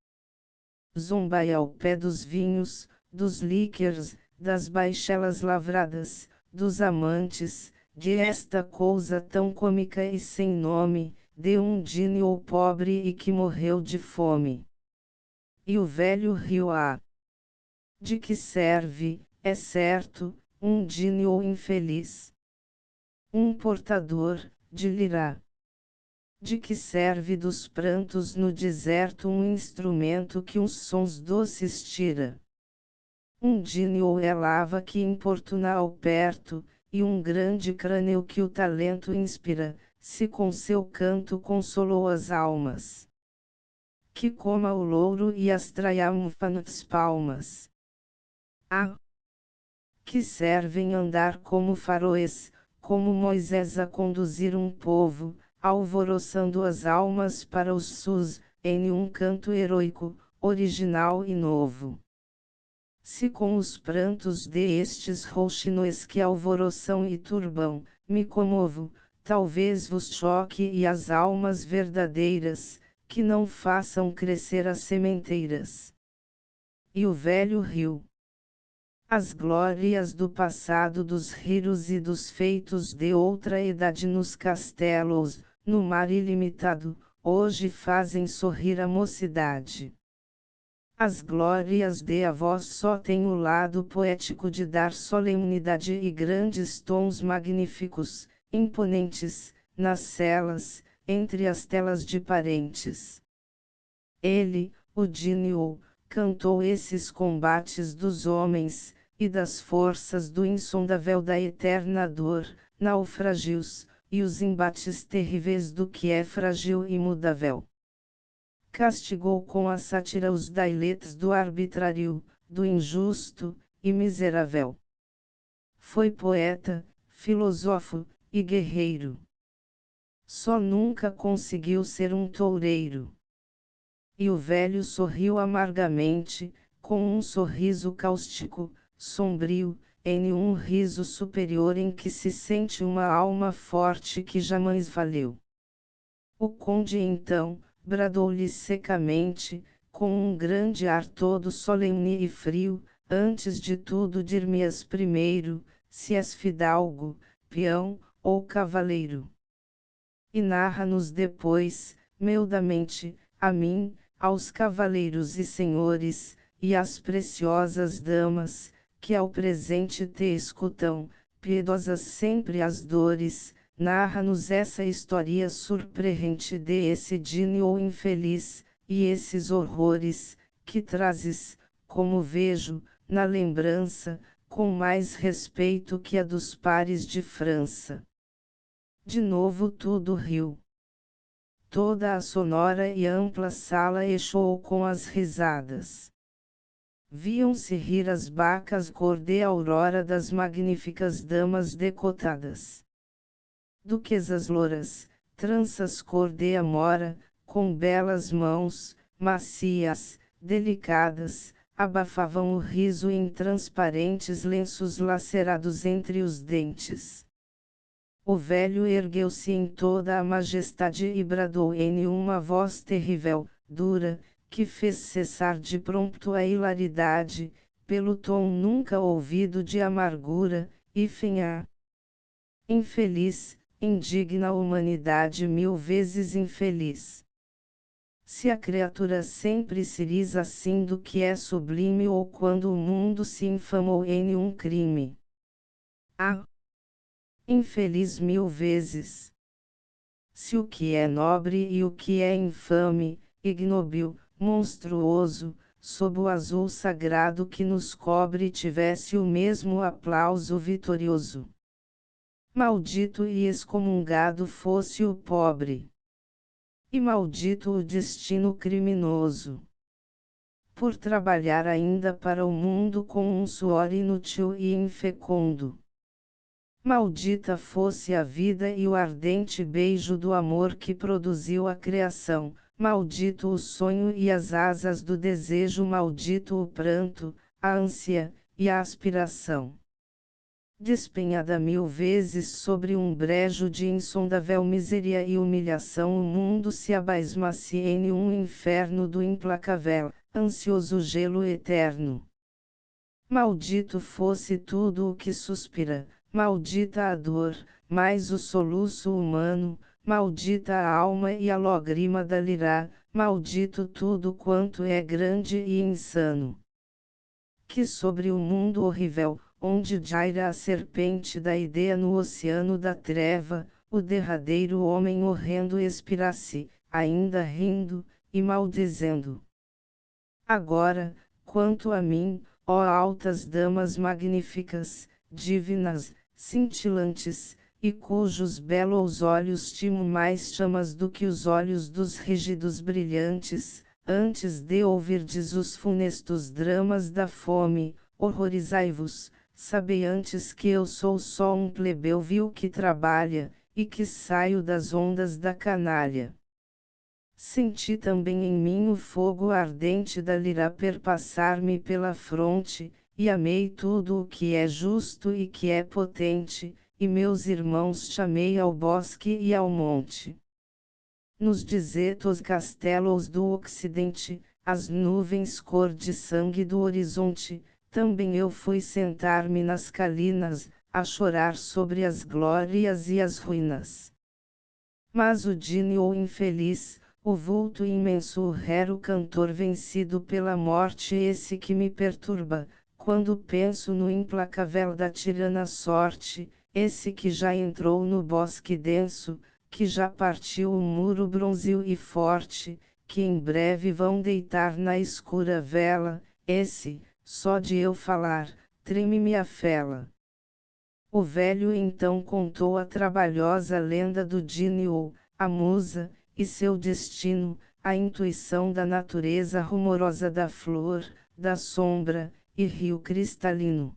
Zumbai ao pé dos vinhos, dos líquers, das baixelas lavradas, dos amantes, de esta coisa tão cômica e sem nome, de um Dínio pobre e que morreu de fome. E o velho riu de que serve, é certo, um Dínio infeliz? Um portador, de lira. De que serve dos prantos no deserto um instrumento que uns sons doces tira? Um Dínio é lava que importuna ao perto, e um grande crânio que o talento inspira, se com seu canto consolou as almas. Que coma o louro e as triunfantes palmas. Que servem andar como faróis, como Moisés a conduzir um povo, alvoroçando as almas para os sus, em um canto heroico, original e novo. Se com os prantos destes rouxinoes que alvoroçam e turbam, me comovo, talvez vos choque e as almas verdadeiras, que não façam crescer as sementeiras. E o velho riu. As glórias do passado dos rios e dos feitos de outra idade nos castelos, no mar ilimitado, hoje fazem sorrir a mocidade. As glórias de avós só têm o lado poético de dar solenidade e grandes tons magníficos, imponentes, nas celas, entre as telas de parentes. Ele, o Dínio, cantou esses combates dos homens, e das forças do insondável da eterna dor, naufrágios, e os embates terríveis do que é frágil e mudável. Castigou com a sátira os dailetes do arbitrário, do injusto, e miserável. Foi poeta, filósofo, e guerreiro. Só nunca conseguiu ser um toureiro. E o velho sorriu amargamente, com um sorriso cáustico, sombrio, em um riso superior em que se sente uma alma forte que jamais valeu. O conde então, bradou-lhe secamente, com um grande ar todo solene e frio, antes de tudo dir-me-ás primeiro, se és fidalgo, peão, ou cavaleiro. E narra-nos depois, meudamente, a mim, aos cavaleiros e senhores, e às preciosas damas, que ao presente te escutam, piedosas sempre as dores, narra-nos essa história surpreendente de esse Dínio infeliz, e esses horrores, que trazes, como vejo, na lembrança, com mais respeito que a dos pares de França. De novo tudo riu. Toda a sonora e ampla sala ecoou com as risadas. Viam-se rir as bacas cor de aurora das magníficas damas decotadas. Duquesas louras, tranças cor de amora, com belas mãos, macias, delicadas, abafavam o riso em transparentes lenços lacerados entre os dentes. O velho ergueu-se em toda a majestade e bradou em uma voz terrível, dura, que fez cessar de prompto a hilaridade, pelo tom nunca ouvido de amargura, e finhá. Infeliz, indigna humanidade 1000 vezes infeliz. Se a criatura sempre se risa assim do que é sublime ou quando o mundo se infamou em um crime. Ah! Infeliz 1000 vezes! Se o que é nobre e o que é infame, ignóbil, monstruoso, sob o azul sagrado que nos cobre tivesse o mesmo aplauso vitorioso. Maldito e excomungado fosse o pobre. E maldito o destino criminoso. Por trabalhar ainda para o mundo com um suor inútil e infecundo. Maldita fosse a vida e o ardente beijo do amor que produziu a criação, maldito o sonho e as asas do desejo, maldito o pranto, a ânsia, e a aspiração. Despenhada 1000 vezes sobre um brejo de insondável miséria e humilhação, o mundo se abismasse em um inferno do implacável, ansioso gelo eterno. Maldito fosse tudo o que suspira, maldita a dor, mais o soluço humano, maldita a alma e a lágrima da lira, maldito tudo quanto é grande e insano. Que sobre o mundo horrível, onde jaira a serpente da ideia no oceano da treva, o derradeiro homem horrendo expirasse, ainda rindo, e maldizendo. Agora, quanto a mim, ó altas damas magníficas, divinas, cintilantes, e cujos belos olhos timo mais chamas do que os olhos dos rígidos brilhantes, antes de ouvirdes os funestos dramas da fome, horrorizai-vos, sabei antes que eu sou só um plebeu vil que trabalha, e que saio das ondas da canalha. Senti também em mim o fogo ardente da lira perpassar-me pela fronte, e amei tudo o que é justo e que é potente, e meus irmãos chamei ao bosque e ao monte. Nos desertos castelos do ocidente, as nuvens cor de sangue do horizonte, também eu fui sentar-me nas colinas, a chorar sobre as glórias e as ruínas. Mas o Dínio infeliz, o vulto imenso, o raro cantor vencido pela morte, esse que me perturba, quando penso no implacável da tirana sorte, esse que já entrou no bosque denso, que já partiu o muro bronzio e forte, que em breve vão deitar na escura vela, esse, só de eu falar, treme-me a fela. O velho então contou a trabalhosa lenda do Dínio, a musa, e seu destino, a intuição da natureza rumorosa da flor, da sombra, e rio cristalino.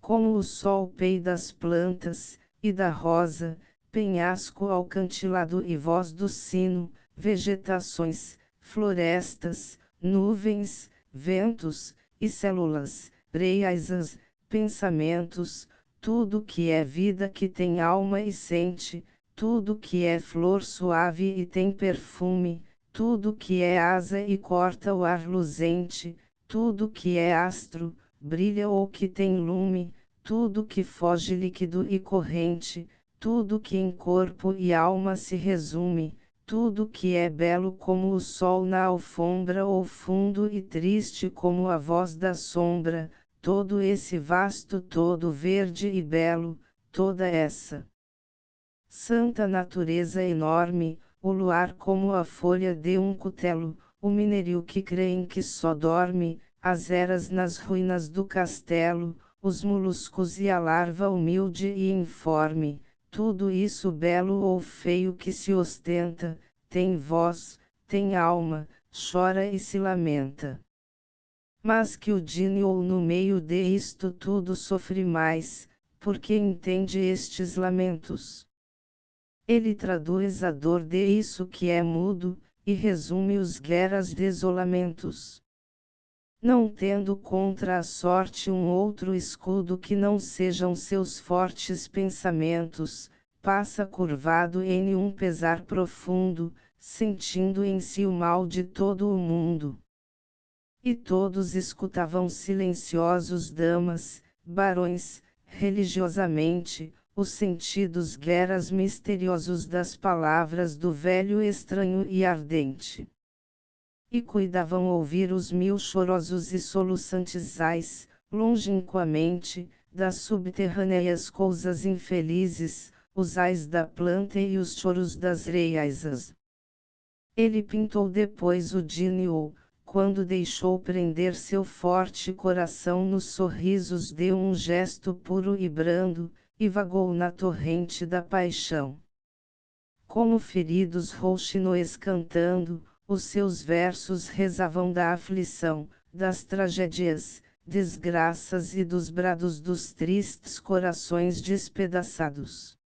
Como o sol pei das plantas, e da rosa, penhasco alcantilado e voz do sino, vegetações, florestas, nuvens, ventos, e células, reiasas, pensamentos, tudo que é vida que tem alma e sente, tudo que é flor suave e tem perfume, tudo que é asa e corta o ar luzente, tudo que é astro, brilha ou que tem lume, tudo que foge líquido e corrente, tudo que em corpo e alma se resume, tudo que é belo como o sol na alfombra ou fundo e triste como a voz da sombra, todo esse vasto todo verde e belo, toda essa santa natureza enorme, o luar como a folha de um cutelo, o minério que creem que só dorme, as eras nas ruínas do castelo, os moluscos e a larva humilde e informe, tudo isso belo ou feio que se ostenta, tem voz, tem alma, chora e se lamenta. Mas que o Dínio no meio de isto tudo sofre mais, porque entende estes lamentos. Ele traduz a dor de isso que é mudo, e resume os guerras desolamentos. Não tendo contra a sorte um outro escudo que não sejam seus fortes pensamentos, passa curvado em um pesar profundo, sentindo em si o mal de todo o mundo. E todos escutavam silenciosos damas, barões, religiosamente, os sentidos guerras misteriosos das palavras do velho estranho e ardente. E cuidavam ouvir os mil chorosos e soluçantes ais, longínquamente, das subterrâneas coisas infelizes, os ais da planta e os choros das reaisas. Ele pintou depois o Dínio, quando deixou prender seu forte coração nos sorrisos de um gesto puro e brando, e vagou na torrente da paixão. Como feridos rouxinoes cantando, os seus versos rezavam da aflição, das tragédias, desgraças e dos brados dos tristes corações despedaçados.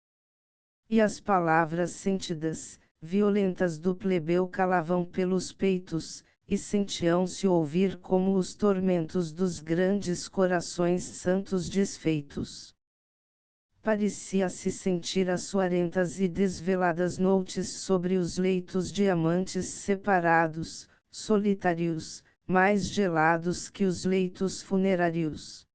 E as palavras sentidas, violentas do plebeu calavam pelos peitos, e sentiam-se ouvir como os tormentos dos grandes corações santos desfeitos. Parecia-se sentir as suarentas e desveladas noites sobre os leitos de amantes separados, solitários, mais gelados que os leitos funerários.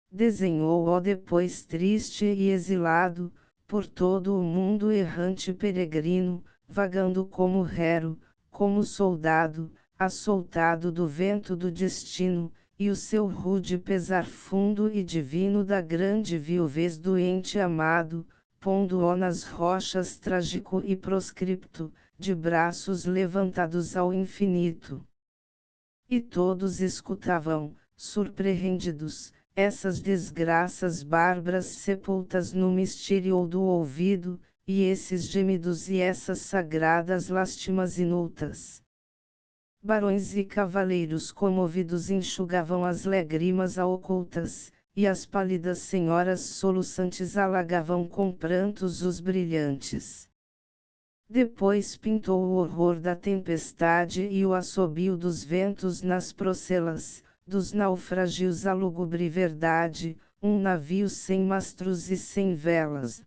Desenhou-o depois triste e exilado, por todo o mundo errante peregrino, vagando como rero, como soldado, assoltado do vento do destino, e o seu rude pesar fundo e divino da grande viuvez do ente amado, pondo-o nas rochas trágico e proscripto, de braços levantados ao infinito. E todos escutavam, surpreendidos, essas desgraças bárbaras sepultas no mistério do ouvido, e esses gemidos e essas sagradas lástimas inultas. Barões e cavaleiros comovidos enxugavam as lágrimas ocultas, e as pálidas senhoras soluçantes alagavam com prantos os brilhantes. Depois pintou o horror da tempestade e o assobio dos ventos nas procelas, dos naufrágios a lúgubre verdade, um navio sem mastros e sem velas.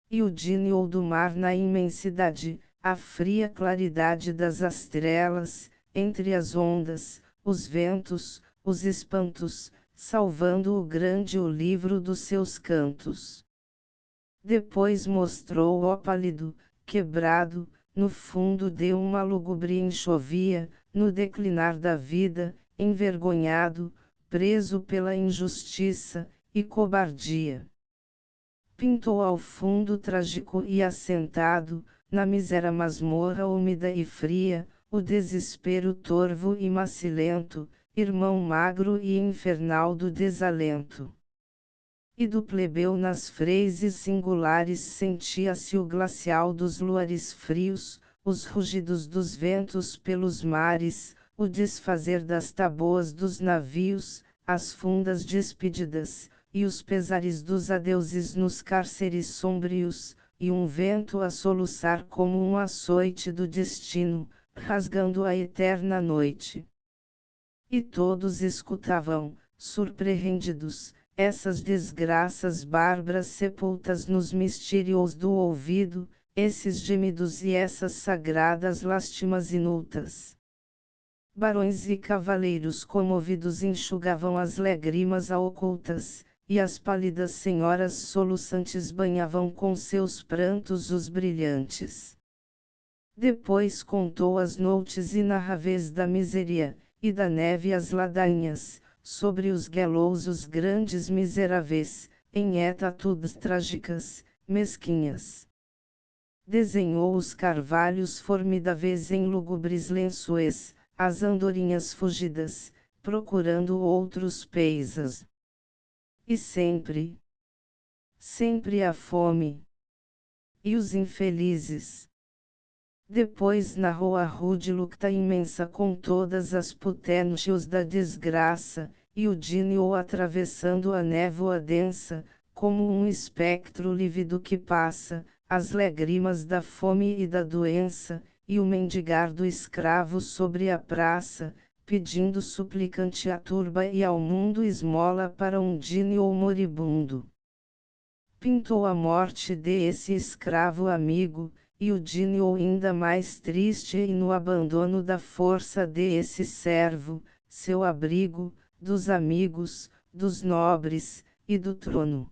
E o Dínio do mar na imensidade, a fria claridade das estrelas, entre as ondas, os ventos, os espantos, salvando o grande o livro dos seus cantos. Depois mostrou-o pálido, quebrado, no fundo de uma lúgubre enxovia, no declinar da vida, envergonhado, preso pela injustiça e cobardia. Pintou ao fundo trágico e assentado, na miséria masmorra úmida e fria, o desespero torvo e macilento, irmão magro e infernal do desalento. E do plebeu nas freses singulares sentia-se o glacial dos luares frios, os rugidos dos ventos pelos mares, o desfazer das taboas dos navios, as fundas despedidas, e os pesares dos adeuses nos cárceres sombrios, e um vento a soluçar como um açoite do destino, rasgando a eterna noite. E todos escutavam, surpreendidos, essas desgraças bárbaras sepultas nos mistérios do ouvido, esses gemidos e essas sagradas lástimas inultas. Barões e cavaleiros comovidos enxugavam as lágrimas ocultas, e as pálidas senhoras soluçantes banhavam com seus prantos os brilhantes. Depois contou as noites inarráveis da miséria, e da neve as ladainhas, sobre os guelousos grandes miseráveis, em atitudes trágicas, mesquinhas. Desenhou os carvalhos formidáveis em lúgubres lençóis, as andorinhas fugidas, procurando outros peisas. E sempre a fome. E os infelizes. Depois narrou a rude luta imensa com todas as potências da desgraça, e o Dínio atravessando a névoa densa, como um espectro lívido que passa, as lágrimas da fome e da doença, e o mendigar do escravo sobre a praça, pedindo suplicante à turba e ao mundo esmola para um Dínio moribundo. Pintou a morte desse escravo amigo, e o Dínio ainda mais triste e no abandono da força desse servo, seu abrigo, dos amigos, dos nobres, e do trono.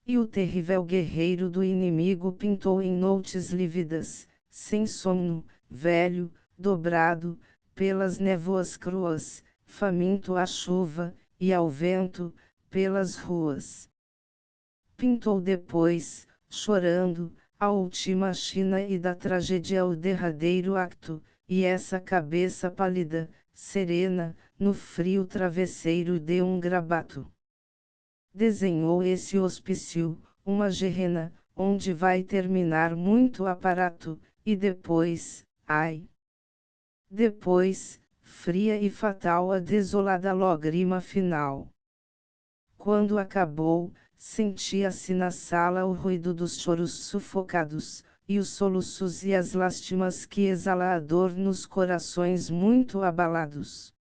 E o terrível guerreiro do inimigo pintou em noites lívidas, sem sono, velho, dobrado, pelas névoas cruas, faminto à chuva, e ao vento, pelas ruas. Pintou depois, chorando, a última China e da tragédia o derradeiro acto, e essa cabeça pálida, serena, no frio travesseiro de um grabato. Desenhou esse hospício, uma gerena, onde vai terminar muito aparato, e depois, ai! Depois, fria e fatal a desolada lágrima final. Quando acabou, sentia-se na sala o ruído dos choros sufocados, e os soluços e as lástimas que exala a dor nos corações muito abalados.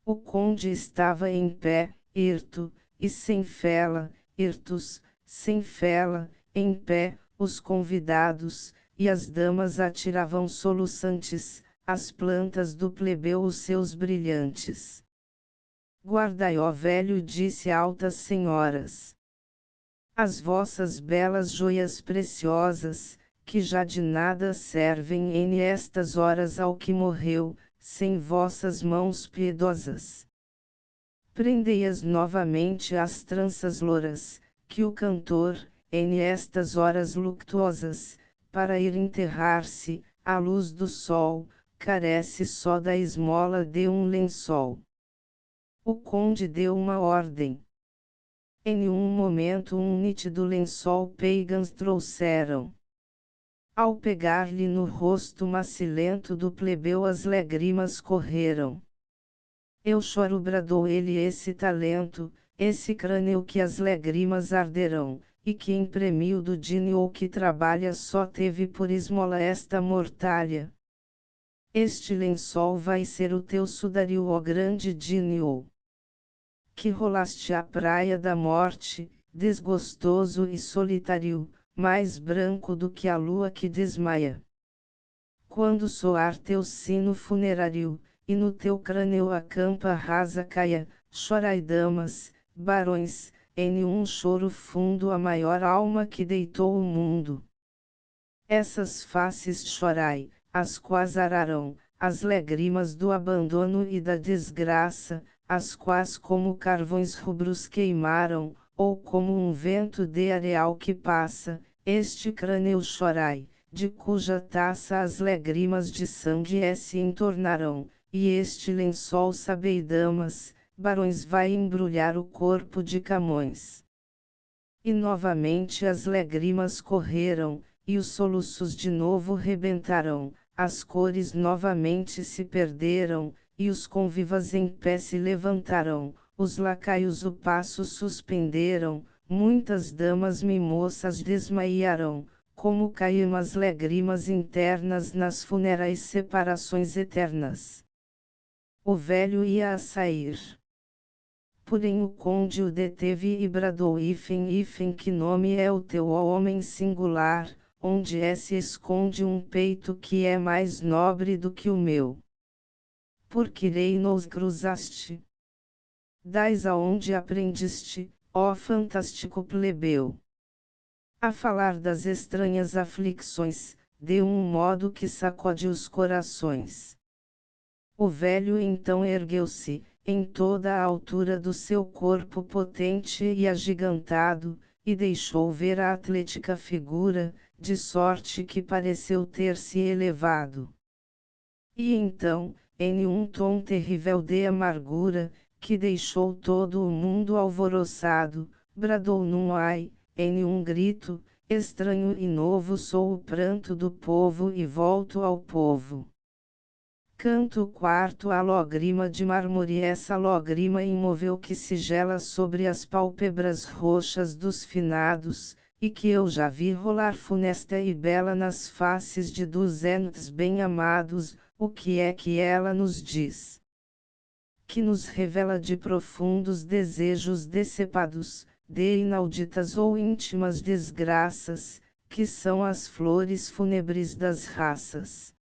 O conde estava em pé, hirto, e sem fela, hirtos, sem fela, em pé, os convidados, e as damas atiravam soluçantes, às plantas do plebeu os seus brilhantes. Guardai, ó velho, disse altas senhoras, as vossas belas joias preciosas, que já de nada servem em estas horas ao que morreu, sem vossas mãos piedosas. Prendei-as novamente às tranças louras, que o cantor, em estas horas luctuosas, para ir enterrar-se, à luz do sol, carece só da esmola de um lençol. O conde deu uma ordem. Em um momento um nítido lençol pagans trouxeram. Ao pegar-lhe no rosto macilento do plebeu as lágrimas correram. Eu choro, bradou ele, esse talento, esse crânio que as lágrimas arderão, e que imprimiu do dinho que trabalha só teve por esmola esta mortalha. Este lençol vai ser o teu sudário, ó grande dinho, que rolaste à praia da morte, desgostoso e solitário, mais branco do que a lua que desmaia. Quando soar teu sino funerário, e no teu crânio a campa rasa caia, chorai damas, barões, em um choro fundo a maior alma que deitou o mundo. Essas faces chorai, as quais ararão, as lágrimas do abandono e da desgraça, as quais como carvões rubros queimaram, ou como um vento de areal que passa, este crânio chorai, de cuja taça as lágrimas de sangue se entornarão, e este lençol, sabei damas, barões, vai embrulhar o corpo de Camões. E novamente as lágrimas correram, e os soluços de novo rebentaram, as cores novamente se perderam, e os convivas em pé se levantaram, os lacaios o passo suspenderam, muitas damas mimoças desmaiaram, como caíam as lágrimas internas nas funerais separações eternas. O velho ia a sair. Porém o conde o deteve e bradou: Ifen, que nome é o teu, ó homem singular, onde se esconde um peito que é mais nobre do que o meu? Por que rei nos cruzaste? Dais aonde aprendiste, ó fantástico plebeu, a falar das estranhas aflições, de um modo que sacode os corações. O velho então ergueu-se, em toda a altura do seu corpo potente e agigantado, e deixou ver a atlética figura, de sorte que pareceu ter se elevado. E então, em um tom terrível de amargura, que deixou todo o mundo alvoroçado, bradou num ai, em um grito, estranho e novo sou o pranto do povo e volto ao povo. Canto quarto. A lágrima de mármore, essa lágrima imóvel que se gela sobre as pálpebras roxas dos finados, e que eu já vi rolar funesta e bela nas faces de 200 bem-amados, o que é que ela nos diz? Que nos revela de profundos desejos decepados, de inauditas ou íntimas desgraças, que são as flores fúnebres das raças.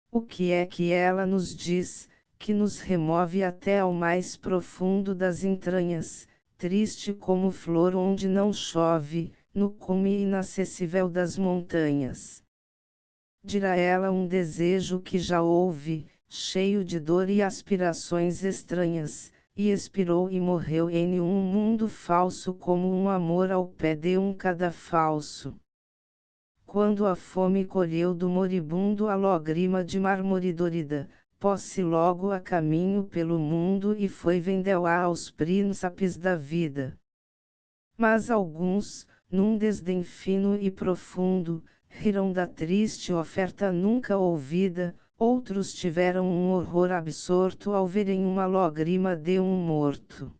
O que é que ela nos diz, que nos remove até ao mais profundo das entranhas, triste como flor onde não chove, no cume inacessível das montanhas. Dirá ela um desejo que já houve, cheio de dor e aspirações estranhas, e expirou e morreu em um mundo falso como um amor ao pé de um cadafalso. Quando a fome colheu do moribundo a logrima de mármore dorida, pôs-se logo a caminho pelo mundo e foi vendê-la aos príncipes da vida. Mas alguns, num desdém fino e profundo, riram da triste oferta nunca ouvida, outros tiveram um horror absorto ao verem uma logrima de um morto.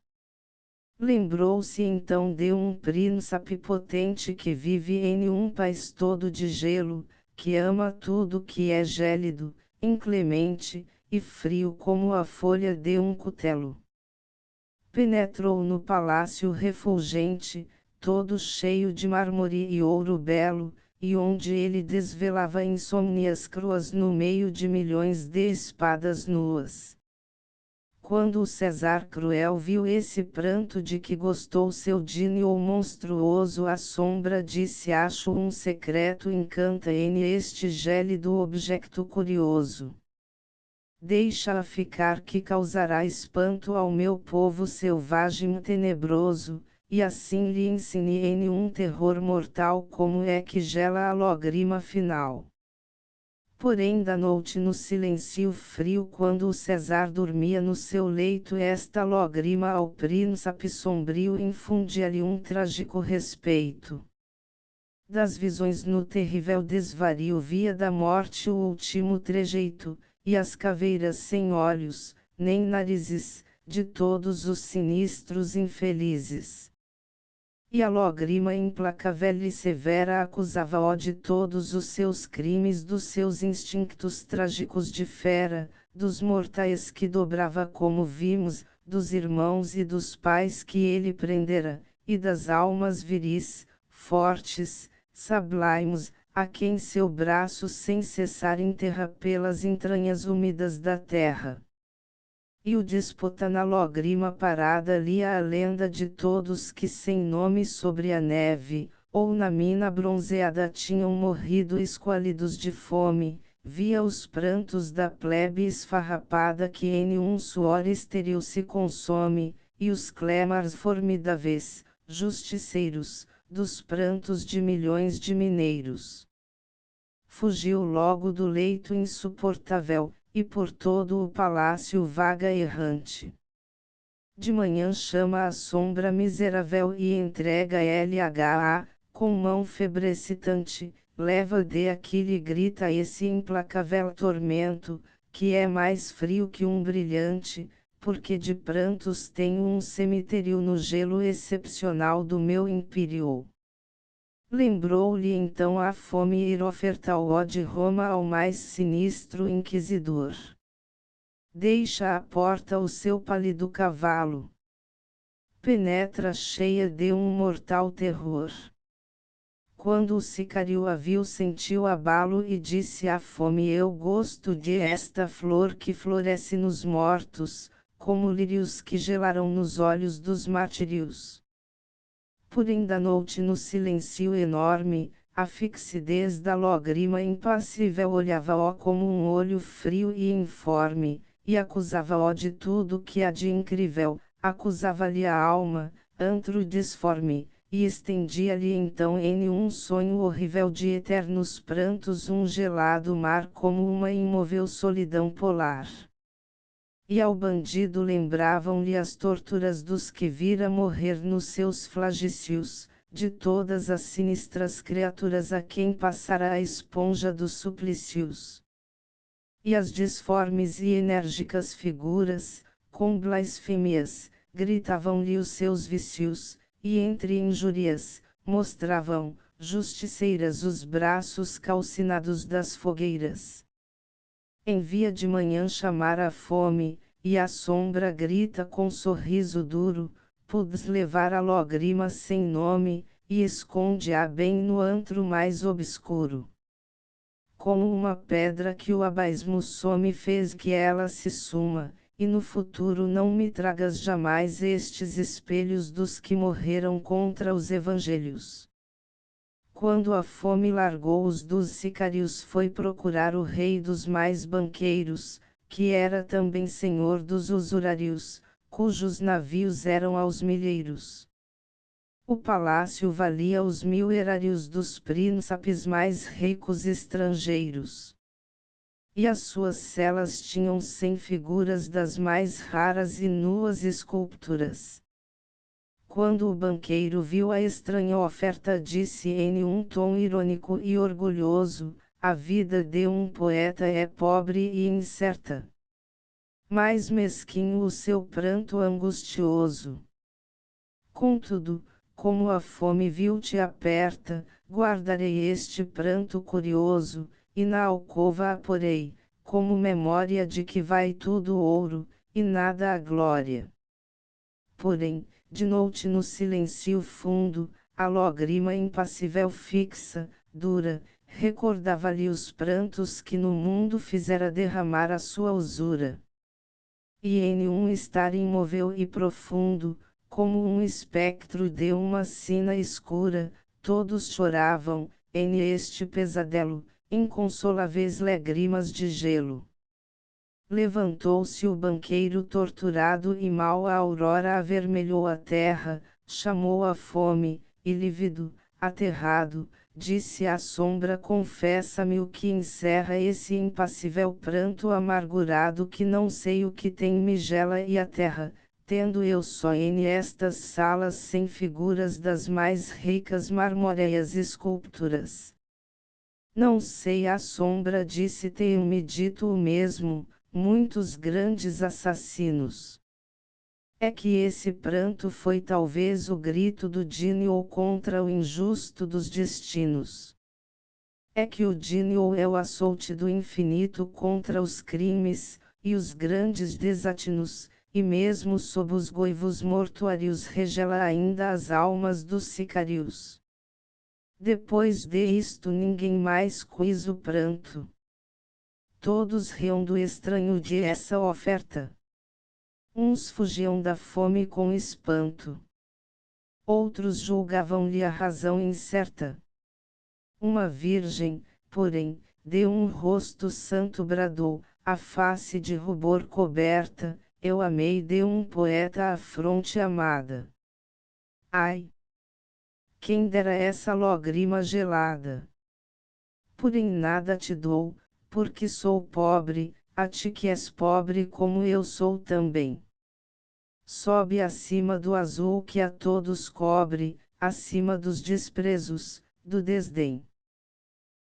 Lembrou-se então de um príncipe potente que vive em um país todo de gelo, que ama tudo que é gélido, inclemente, e frio como a folha de um cutelo. Penetrou no palácio refulgente, todo cheio de mármore e ouro belo, e onde ele desvelava insônias cruas no meio de milhões de espadas nuas. Quando o César cruel viu esse pranto de que gostou seu Dínio monstruoso à sombra disse acho um secreto encanta-me este gélido objeto curioso. Deixa-a ficar que causará espanto ao meu povo selvagem tenebroso, e assim lhe ensine um terror mortal como é que gela a logrima final. Porém da noite no silêncio frio quando o César dormia no seu leito esta logrima ao príncipe sombrio infundia-lhe um trágico respeito. Das visões no terrível desvario via da morte o último trejeito, e as caveiras sem olhos, nem narizes, de todos os sinistros infelizes. E a logrima implacável e severa acusava-o de todos os seus crimes dos seus instintos trágicos de fera, dos mortais que dobrava como vimos, dos irmãos e dos pais que ele prendera, e das almas viris, fortes, sublimes, a quem seu braço sem cessar enterra pelas entranhas úmidas da terra. E o déspota na logrima parada lia a lenda de todos que sem nome sobre a neve, ou na mina bronzeada tinham morrido esquálidos de fome, via os prantos da plebe esfarrapada que em um suor estéril se consome, e os clamores formidáveis, justiceiros, dos prantos de milhões de mineiros. Fugiu logo do leito insuportável, e por todo o palácio vaga errante. De manhã chama a sombra miserável e entrega LHA, com mão febrecitante, leva-de aqui e grita esse implacável tormento, que é mais frio que um brilhante, porque de prantos tenho um cemitério no gelo excepcional do meu império. Lembrou-lhe então a fome ir ofertar-o de Roma ao mais sinistro inquisidor. Deixa à porta o seu pálido cavalo. Penetra cheia de um mortal terror. Quando o sicário a viu sentiu abalo e disse à fome eu gosto de esta flor que floresce nos mortos, como lírios que gelaram nos olhos dos martírios. Porém da noite no silêncio enorme, a fixidez da logrima impassível olhava-o como um olho frio e informe, e acusava-o de tudo que há de incrível, acusava-lhe a alma, antro disforme, e estendia-lhe então em um sonho horrível de eternos prantos um gelado mar como uma imóvel solidão polar. E ao bandido lembravam-lhe as torturas dos que vira morrer nos seus flagícios, de todas as sinistras criaturas a quem passara a esponja dos suplícios. E as disformes e enérgicas figuras, com blasfêmias, gritavam-lhe os seus vícios, e entre injúrias, mostravam, justiceiras os braços calcinados das fogueiras. Envia de manhã chamar a fome, e a sombra grita com sorriso duro, podes levar a logrima sem nome, e esconde-a bem no antro mais obscuro. Como uma pedra que o abismo some fez que ela se suma, e no futuro não me tragas jamais estes espelhos dos que morreram contra os evangelhos. Quando a fome largou os dos sicários, foi procurar o rei dos mais banqueiros, que era também senhor dos usurários, cujos navios eram aos milheiros. O palácio valia os 1000 erários dos príncipes mais ricos estrangeiros. E as suas celas tinham 100 figuras das mais raras e nuas esculturas. Quando o banqueiro viu a estranha oferta, disse em um tom irônico e orgulhoso: a vida de um poeta é pobre e incerta. Mais mesquinho o seu pranto angustioso. Contudo, como a fome vil-te aperta, guardarei este pranto curioso, e na alcova a porei, como memória de que vai tudo ouro, e nada a glória. Porém, de noite no silêncio fundo, a lágrima impassível fixa, dura, recordava-lhe os prantos que no mundo fizera derramar a sua usura. E em um estar imóvel e profundo, como um espectro de uma sina escura, todos choravam, em este pesadelo, inconsoláveis lágrimas de gelo. Levantou-se o banqueiro torturado e mal a aurora avermelhou a terra, chamou a fome, e lívido, aterrado, disse à sombra: confessa-me o que encerra esse impassível pranto amargurado que não sei o que tem me gela, e a terra, tendo eu só em estas salas 100 figuras das mais ricas marmóreas esculturas. Não sei, a sombra disse, tenho-me dito o mesmo, muitos grandes assassinos. É que esse pranto foi talvez o grito do Dínio contra o injusto dos destinos. É que o Dínio é o açoute do infinito contra os crimes, e os grandes desatinos, e mesmo sob os goivos mortuários regela ainda as almas dos sicários. Depois de isto ninguém mais quis o pranto. Todos riam do estranho de essa oferta. Uns fugiam da fome com espanto. Outros julgavam-lhe a razão incerta. Uma virgem, porém, de um rosto santo bradou, a face de rubor coberta: eu amei de um poeta a fronte amada. Ai! Quem dera essa lágrima gelada! Porém nada te dou, porque sou pobre, a ti que és pobre como eu sou também. Sobe acima do azul que a todos cobre, acima dos desprezos, do desdém.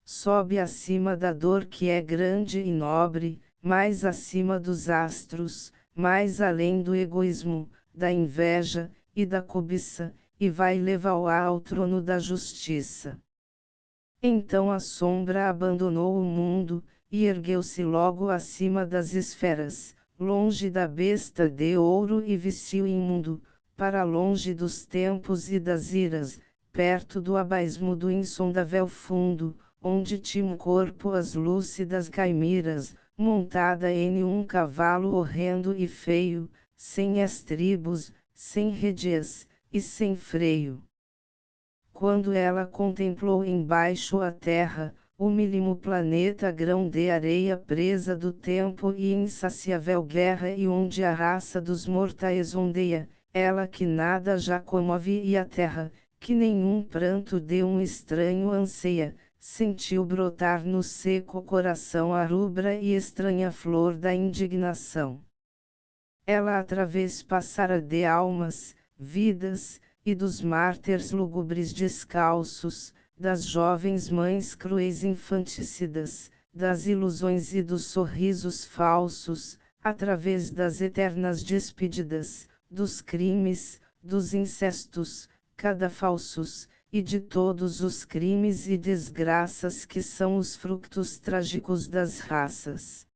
Sobe acima da dor que é grande e nobre, mais acima dos astros, mais além do egoísmo, da inveja, e da cobiça, e vai levá-lo ao trono da justiça. Então a sombra abandonou o mundo, e ergueu-se logo acima das esferas, longe da besta de ouro e vício imundo, para longe dos tempos e das iras, perto do abismo do insondável fundo, onde tinha um corpo as lúcidas caimeras, montada em um cavalo horrendo e feio, sem estribos, sem rédeas, e sem freio. Quando ela contemplou embaixo a terra, o mínimo planeta grão de areia presa do tempo e insaciável guerra, e onde a raça dos mortais ondeia, ela que nada já comove, e a terra, que nenhum pranto de um estranho anseia, sentiu brotar no seco coração a rubra e estranha flor da indignação. Ela através passara de almas, vidas, e dos mártires lúgubres descalços, das jovens mães cruéis infanticidas, das ilusões e dos sorrisos falsos, através das eternas despedidas, dos crimes, dos incestos, cadafalsos, e de todos os crimes e desgraças que são os frutos trágicos das raças.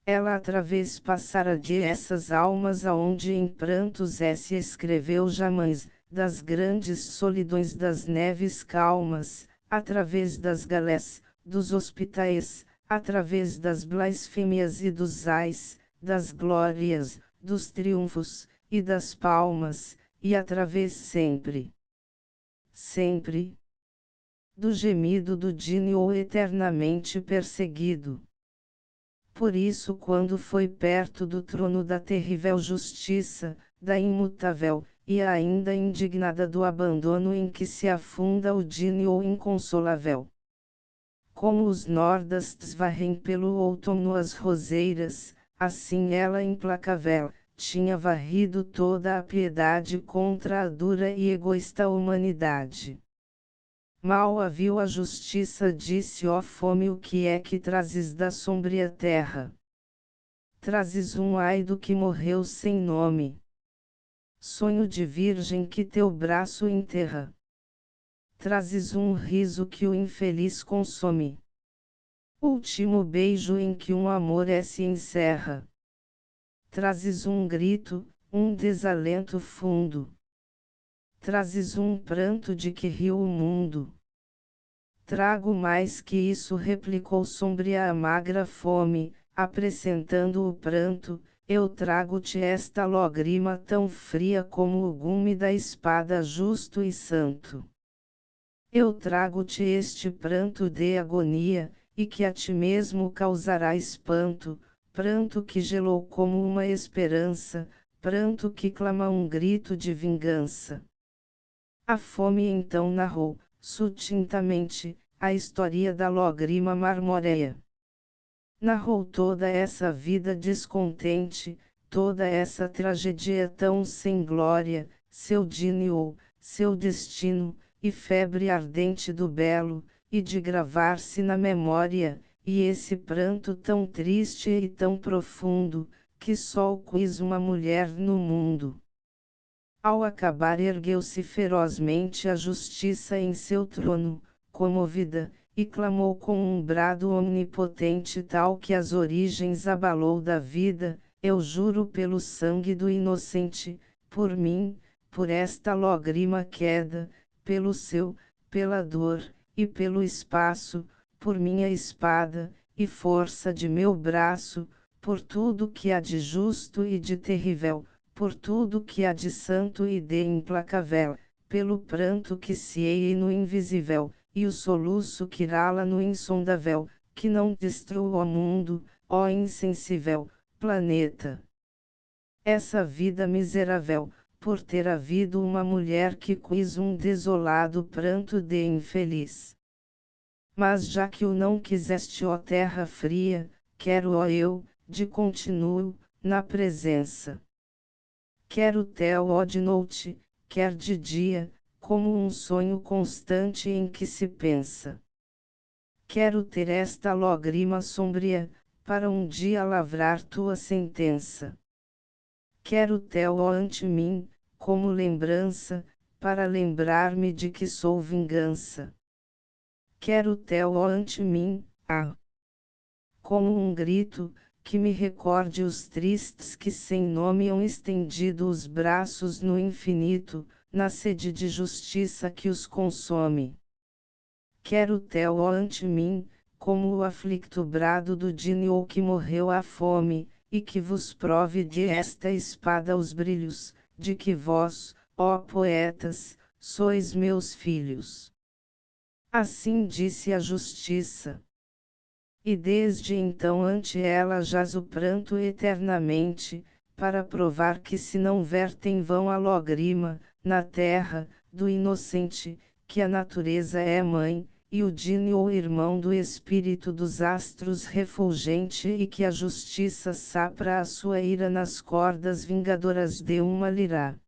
Ela através passara de essas almas aonde em prantos se escreveu jamais, das grandes solidões das neves calmas, através das galés, dos hospitais, através das blasfêmias e dos ais, das glórias, dos triunfos, e das palmas, e através sempre. Sempre. Do gemido do Dínio eternamente perseguido. Por isso, quando foi perto do trono da terrível justiça, da imutável, e ainda indignada do abandono em que se afunda o Dínio inconsolável. Como os nordastes varrem pelo outono as roseiras, assim ela implacável, tinha varrido toda a piedade contra a dura e egoísta humanidade. Mal a viu a justiça, disse: ó fome, o que é que trazes da sombria terra? Trazes um ai do que morreu sem nome. Sonho de virgem que teu braço enterra. Trazes um riso que o infeliz consome. Último beijo em que um amor se encerra. Trazes um grito, um desalento fundo. Trazes um pranto de que riu o mundo. Trago mais que isso, replicou sombria a magra fome, acrescentando o pranto, eu trago-te esta lágrima tão fria como o gume da espada justo e santo. Eu trago-te este pranto de agonia, e que a ti mesmo causará espanto, pranto que gelou como uma esperança, pranto que clama um grito de vingança. A fome então narrou, sucintamente, a história da lágrima marmoreia. Narrou toda essa vida descontente, toda essa tragédia tão sem glória, seu Dínio, seu destino, e febre ardente do belo, e de gravar-se na memória, e esse pranto tão triste e tão profundo, que só o quis uma mulher no mundo. Ao acabar, ergueu-se ferozmente a justiça em seu trono, comovida, e clamou com um brado onipotente tal que as origens abalou da vida: eu juro pelo sangue do inocente, por mim, por esta lágrima queda, pelo seu, pela dor, e pelo espaço, por minha espada, e força de meu braço, por tudo que há de justo e de terrível, por tudo que há de santo e de implacável, pelo pranto que se eia no invisível, e o soluço que rala no insondável, que não destrua o mundo, ó insensível planeta. Essa vida miserável, por ter havido uma mulher que quis um desolado pranto de infeliz. Mas já que o não quiseste, ó terra fria, quero, ó eu, de continuo, na presença. Quero teu, ó de noite, quer de dia, como um sonho constante em que se pensa. Quero ter esta lágrima sombria, para um dia lavrar tua sentença. Quero teu, ó ante mim, como lembrança, para lembrar-me de que sou vingança. Quero teu, ó ante mim, como um grito, que me recorde os tristes que sem nome hão estendido os braços no infinito, na sede de justiça que os consome. Quero teu, ó ante mim, como o aflicto brado do Dínio que morreu à fome, e que vos prove de esta espada os brilhos, de que vós, ó poetas, sois meus filhos. Assim disse a justiça. E desde então ante ela jaz o pranto eternamente, para provar que se não verte em vão a lágrima, na terra, do inocente, que a natureza é mãe, e o Dínio irmão do espírito dos astros refulgente, e que a justiça sapra a sua ira nas cordas vingadoras de uma lira.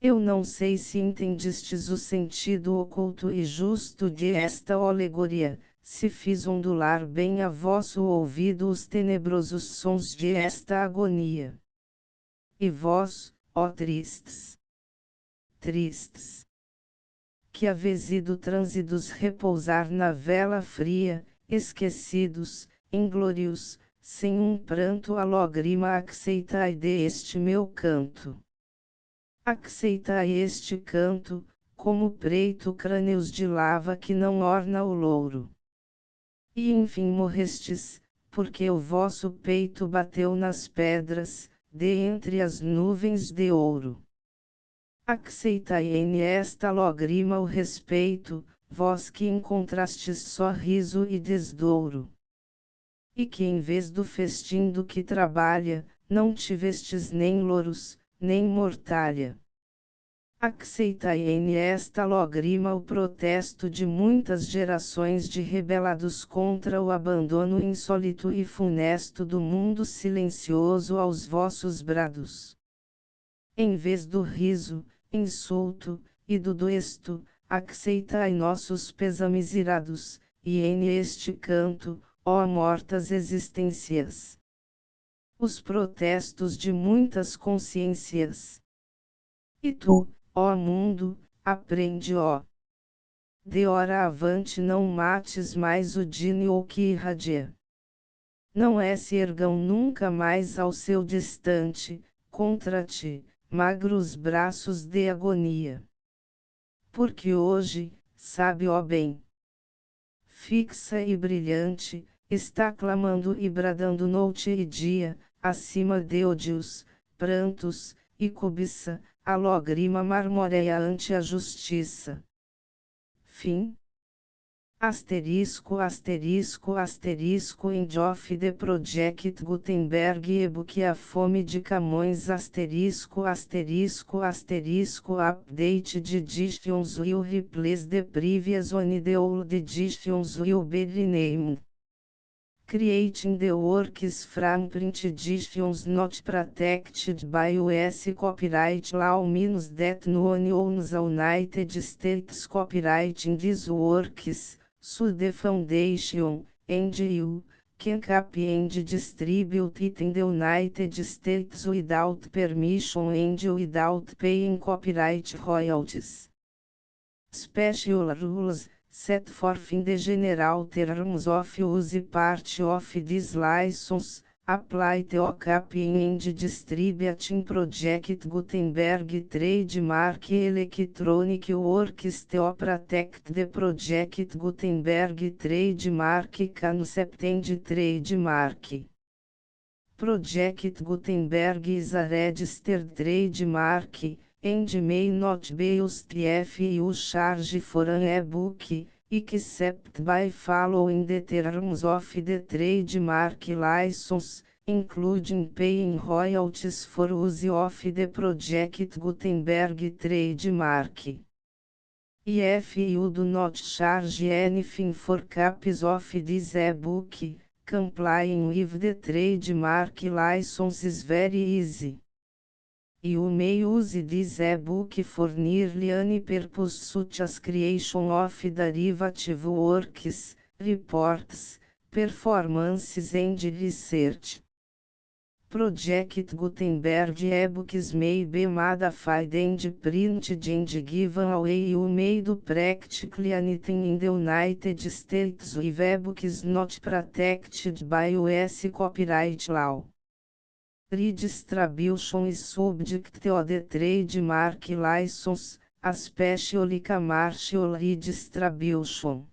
Eu não sei se entendestes o sentido oculto e justo de esta alegoria, se fiz ondular bem a vosso ouvido os tenebrosos sons de esta agonia. E vós, ó tristes, tristes, que haveis ido trânsidos repousar na vela fria, esquecidos, inglórios, sem um pranto a lágrima, aceitai de este meu canto. Aceitai este canto, como preito crâneos de lava que não orna o louro. E enfim morrestes, porque o vosso peito bateu nas pedras, de entre as nuvens de ouro. Aceitai-me esta lágrima o respeito, vós que encontrastes só riso e desdouro. E que em vez do festim do que trabalha, não tivestes nem louros, nem mortalha. Aceitai-me esta lágrima o protesto de muitas gerações de rebelados contra o abandono insólito e funesto do mundo silencioso aos vossos brados. Em vez do riso, insulto, e do duesto, aceitai nossos pêsames irados, e em este canto, ó mortas existências, os protestos de muitas consciências. E tu, ó mundo, aprende ó. De hora avante não mates mais o dínio que irradia. Não se ergam nunca mais ao seu distante, contra ti, magros braços de agonia. Porque hoje, sabe ó bem, fixa e brilhante, está clamando e bradando noite e dia, acima de ódios, prantos, e cobiça, a lágrima marmoreia ante a justiça. Fim. End of the Project Gutenberg e-book A Fome de Camões Update de editions will replace the previous one, the old editions will be renamed. Creating the works from print editions not protected by US copyright law means that no one owns a United States copyright in these works, so the foundation, and you, can copy and distribute it in the United States without permission and without paying copyright royalties. Special rules set forth in the general terms of use part of this license, apply to copying and distributing Project Gutenberg trademark electronic works to protect the Project Gutenberg trademark concept and trademark. Project Gutenberg is a registered trademark, and may not be used if you charge for an e-book, except by following the terms of the trademark license, including paying royalties for use of the Project Gutenberg trademark. If you do not charge anything for copies of this e-book, complying with the trademark license is very easy. You may use this e-book for nearly any purpose such as creation of derivative works, reports, performances and research. Project Gutenberg e-books may be modified and printed and given away. You may do practically anything in the United States with e-books not protected by US copyright law. Redistribution is subject to the trademark license, especially commercial redistribution.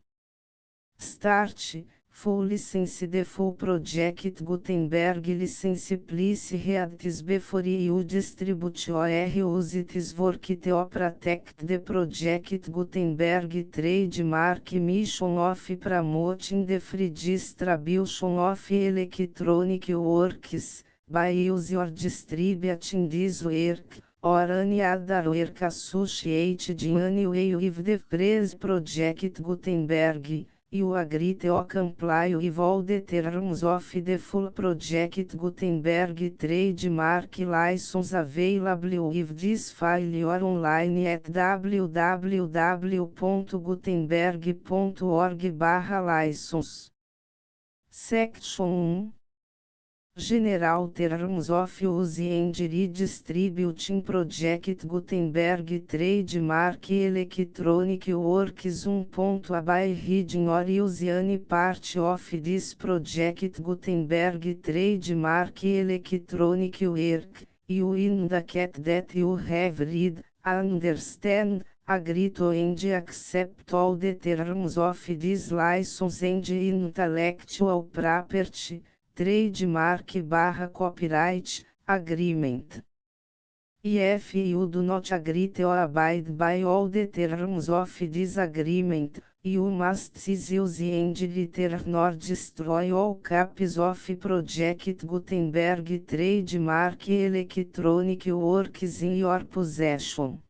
Start, full license. The full Project Gutenberg license please read this before you distribute or use this work to protect the Project Gutenberg trademark mission of promoting the free distribution of electronic works, by use or distributing this work, or any other work associated in any way with the phrase Project Gutenberg, you agree to comply with all the terms of the full Project Gutenberg trademark license available with this file or online at www.gutenberg.org/license. Section 1. General Terms of Use and Redistributing Project Gutenberg Trademark Electronic Works 1. By reading or use any part of this Project Gutenberg Trademark Electronic Work, you indicate that you have read, understand, agree to and accept all the terms of this license and intellectual property, trademark/copyright, agreement. If you do not agree or abide by all the terms of this agreement, you must cease use and litter nor destroy all copies of Project Gutenberg trademark electronic works in your possession.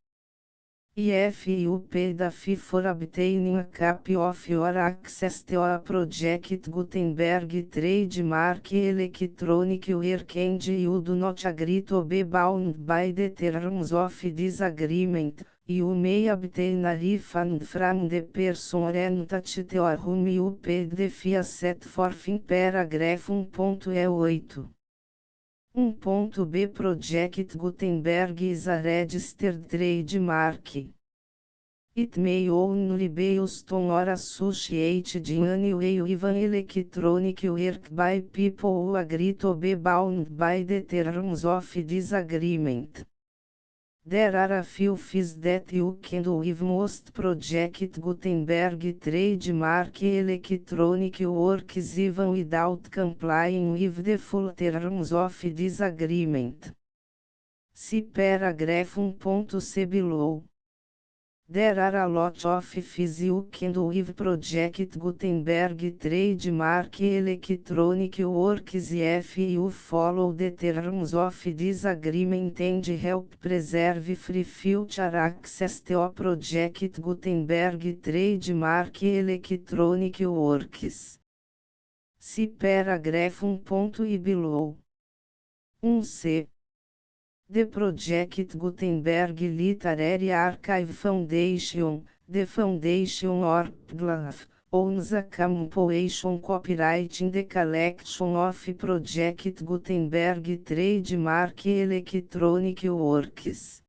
If you pay the fee for obtaining a copy of your access to a Project Gutenberg trademark electronic work and you do not agree to be bound by the terms of this agreement, you may obtain a refund from the person or entity to whom you paid the fee set forth in paragraph 1.8. 1.b Project Gutenberg is a registered trademark. It may only be used on or associated in any way with an electronic work by people who agree to be bound by the terms of this agreement. There are a few fees that you can do with most Project Gutenberg trademark electronic works even without complying with the full terms of this agreement. See paragraph 1.c below. There are a lot of fees you can do with Project Gutenberg trademark electronic works if you follow the terms of this agreement and help preserve free future access to Project Gutenberg trademark electronic works. See paragraph 1.i below. 1c. The Project Gutenberg Literary Archive Foundation, the Foundation or PGLAF, owns a compilation copyright in the collection of Project Gutenberg trademark electronic works.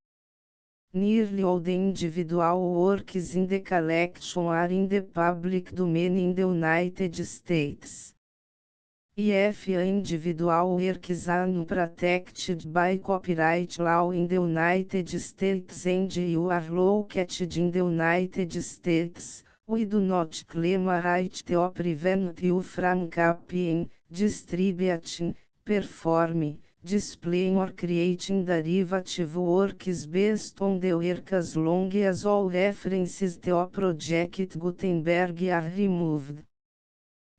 Nearly all the individual works in the collection are in the public domain in the United States. If individual works are protected by copyright law in the United States and you are located in the United States, we do not claim a right to prevent you from copying, distributing, performing, displaying or creating derivative works based on the work as long as all references to Project Gutenberg are removed.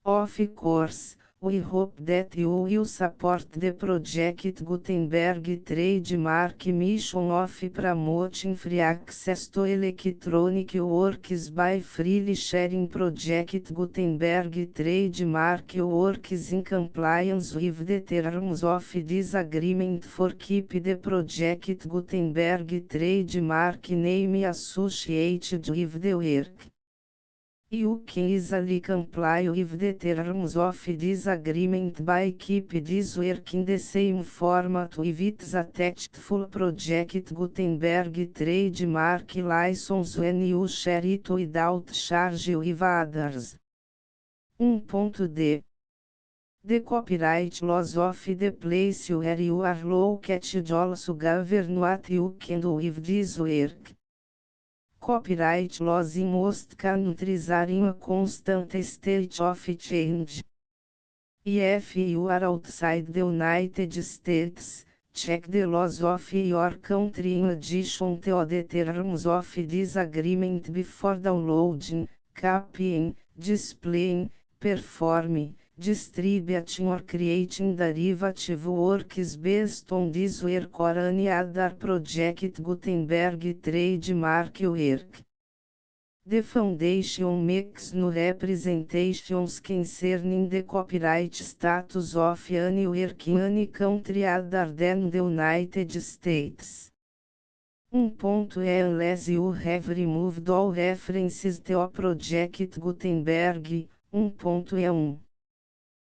Of course, we hope that you will support the Project Gutenberg trademark mission of promoting free access to electronic works by freely sharing Project Gutenberg trademark works in compliance with the terms of this agreement for keep the Project Gutenberg trademark name associated with the work. You can easily comply with the terms of this agreement by keep this work in the same format with its attached full Project Gutenberg trademark license when you share it without charge with others. 1.d. The copyright laws of the place where you are located also govern what you can do with this work. Copyright laws in most countries are in a constant state of change. If you are outside the United States, check the laws of your country in addition to the terms of this agreement before downloading, copying, displaying, performing, distributing or creating derivative works based on this work or any other Project Gutenberg trademark work. The Foundation makes no representations concerning the copyright status of any work in any country other than the United States. 1.e Unless you have removed all references to Project Gutenberg. 1.e1.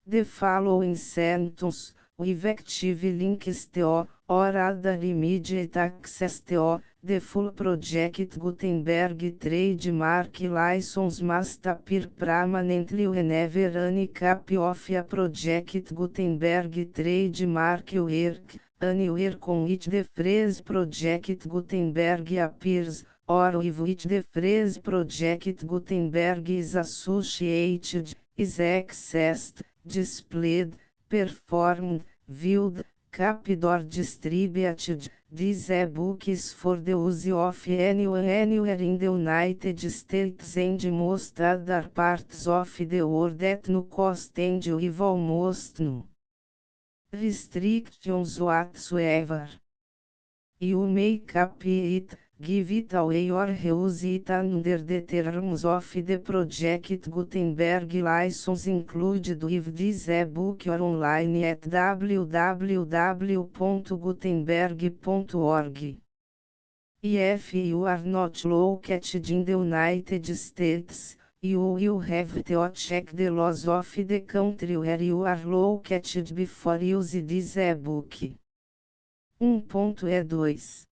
The following sentence, with active links to, or other immediate access to, the full Project Gutenberg trademark license must appear permanently whenever any copy of a Project Gutenberg trademark work, anywhere on which the phrase Project Gutenberg appears, or with the phrase Project Gutenberg is associated, is accessed, displayed, performed, viewed, copied or distributed. This e-book is for the use of anyone anywhere in the United States and most other parts of the world at no cost and with almost no restrictions whatsoever. You may copy it, give it away or reuse it under the terms of the Project Gutenberg license included with this e-book or online at www.gutenberg.org. If you are not located in the United States, you will have to check the laws of the country where you are located before use this e-book. 1.E2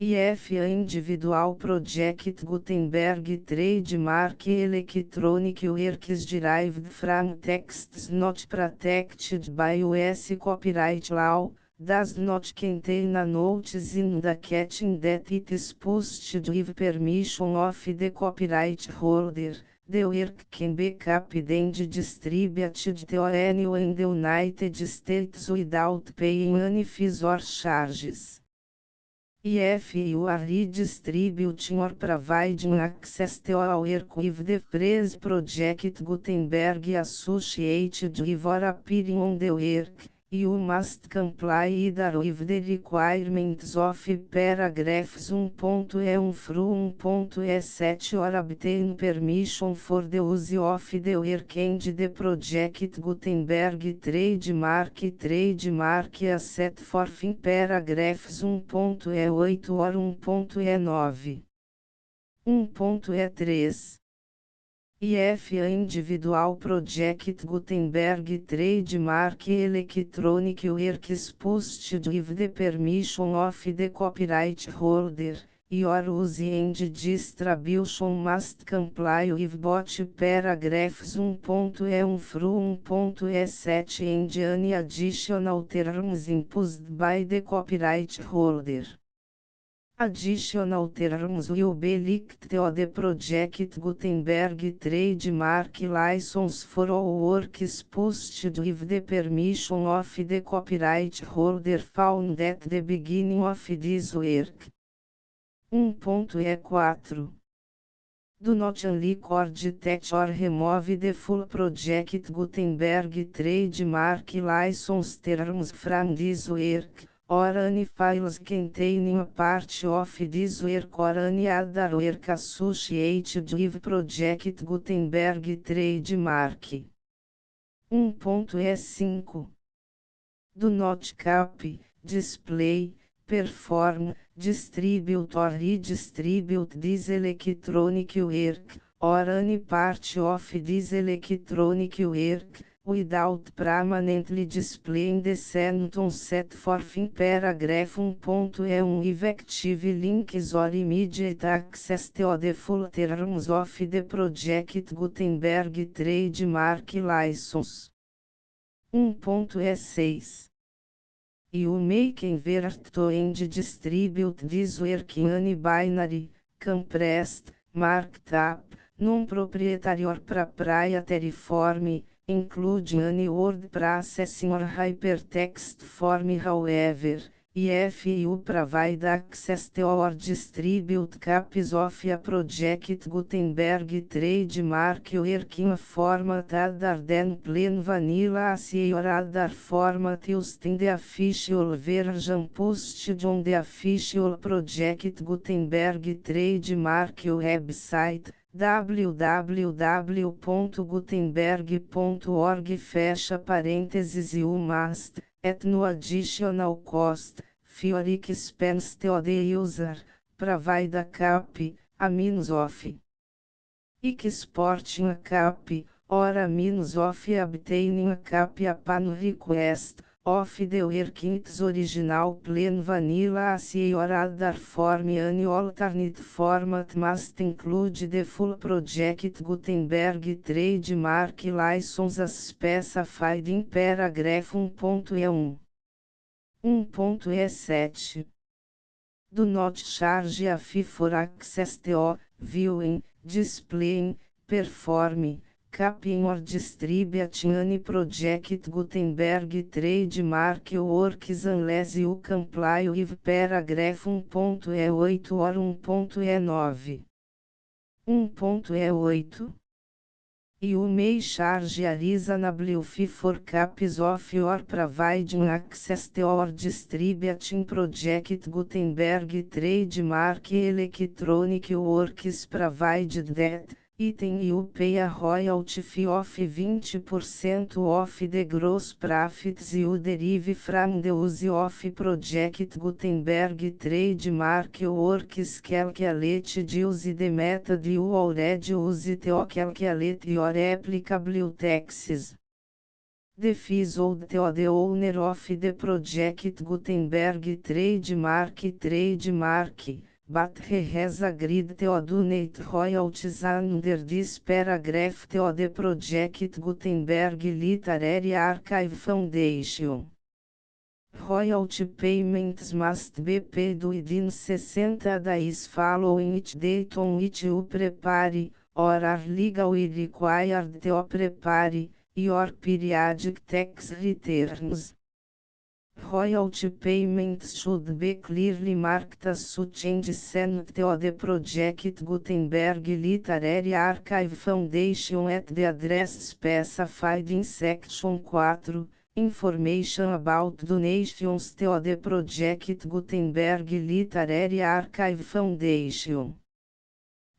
IF Individual Project Gutenberg Trademark Electronic Works derived from texts not protected by US copyright law, does not contain a notice indicating that it is posted with permission of the copyright holder. The work can be copied and distributed to anyone in the United States without paying any fees or charges. If you are redistributing or providing access to a work with the phrase Project Gutenberg associated with or appearing on the work, you must comply either with the requirements of paragraphs 1.E1 through 1.E7 or obtain permission for the use of the work and the Project Gutenberg trademark as set forth in paragraphs 1.E8 or 1.E9. 1.E3 IF Individual Project Gutenberg Trademark Electronic Works posted with the permission of the copyright holder, your use and distribution must comply with both paragraphs 1.E1 through 1.E7 and any additional terms imposed by the copyright holder. Additional terms will be linked to the Project Gutenberg trademark license for all works posted with the permission of the copyright holder found at the beginning of this work. 1.E4 Do not unrecord that or remove the full Project Gutenberg trademark license terms from this work, or any files containing a part of this work or any other work associated with Project Gutenberg trademark. 1.E5 Do not copy, display, perform, distribute or redistribute this electronic work, or any part of this electronic work, without permanently displaying the sentence set forth in paragraph 1.E1 with active links or immediate access to the full terms of the Project Gutenberg trademark license. 1.E6 You may convert to and distribute this work in any binary, compressed, marked up, non-proprietary or proprietary form, including any word processing or hypertext form. However, if you provide access to or distribute copies of a Project Gutenberg trademark work in a format other than plain vanilla ASCII or other format used in the official version posted on the official Project Gutenberg trademark website, www.gutenberg.org fecha parênteses you must, at no additional cost, for expense to the user, provide a copy, a means of exporting a copy, or a means of obtaining a copy upon request, of the work in its original plain vanilla ASCII or other form. Any alternate format must include the full Project Gutenberg trademark license as specified in paragraph 1.E1. 1.E7 do not charge a fee for access to, viewing, displaying, performing, copying or distributing any project Gutenberg trademark works unless you comply with paragraph 1.E8 or 1.E9. 1.E8 You may charge a reasonable fee for copies of or providing access to or distributing project Gutenberg trademark electronic works provided that, item you pay a royalty fee of 20% of the gross profits you derive from the use of project Gutenberg trademark works calculated use the method you already use to calculate your applicable taxes. The fees owed to the owner of the project Gutenberg trademark, but he has agreed to donate royalties under this paragraph to the project Gutenberg Literary Archive Foundation. Royalty payments must be paid within 60 days following each date on which you prepare, or are legally required to prepare, your periodic tax returns. Royalty payments should be clearly marked as such and sent to the project Gutenberg Literary Archive Foundation at the address specified in Section 4, Information about donations to the project Gutenberg Literary Archive Foundation.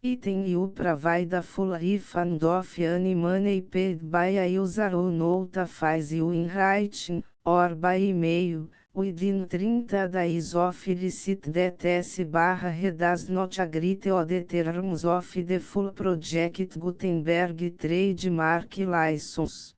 Item you provide a full refund of any money paid by a user who notifies you in writing, or by email, within 30 days of receipt that S/he does not agree to the terms of the full project Gutenberg trademark license.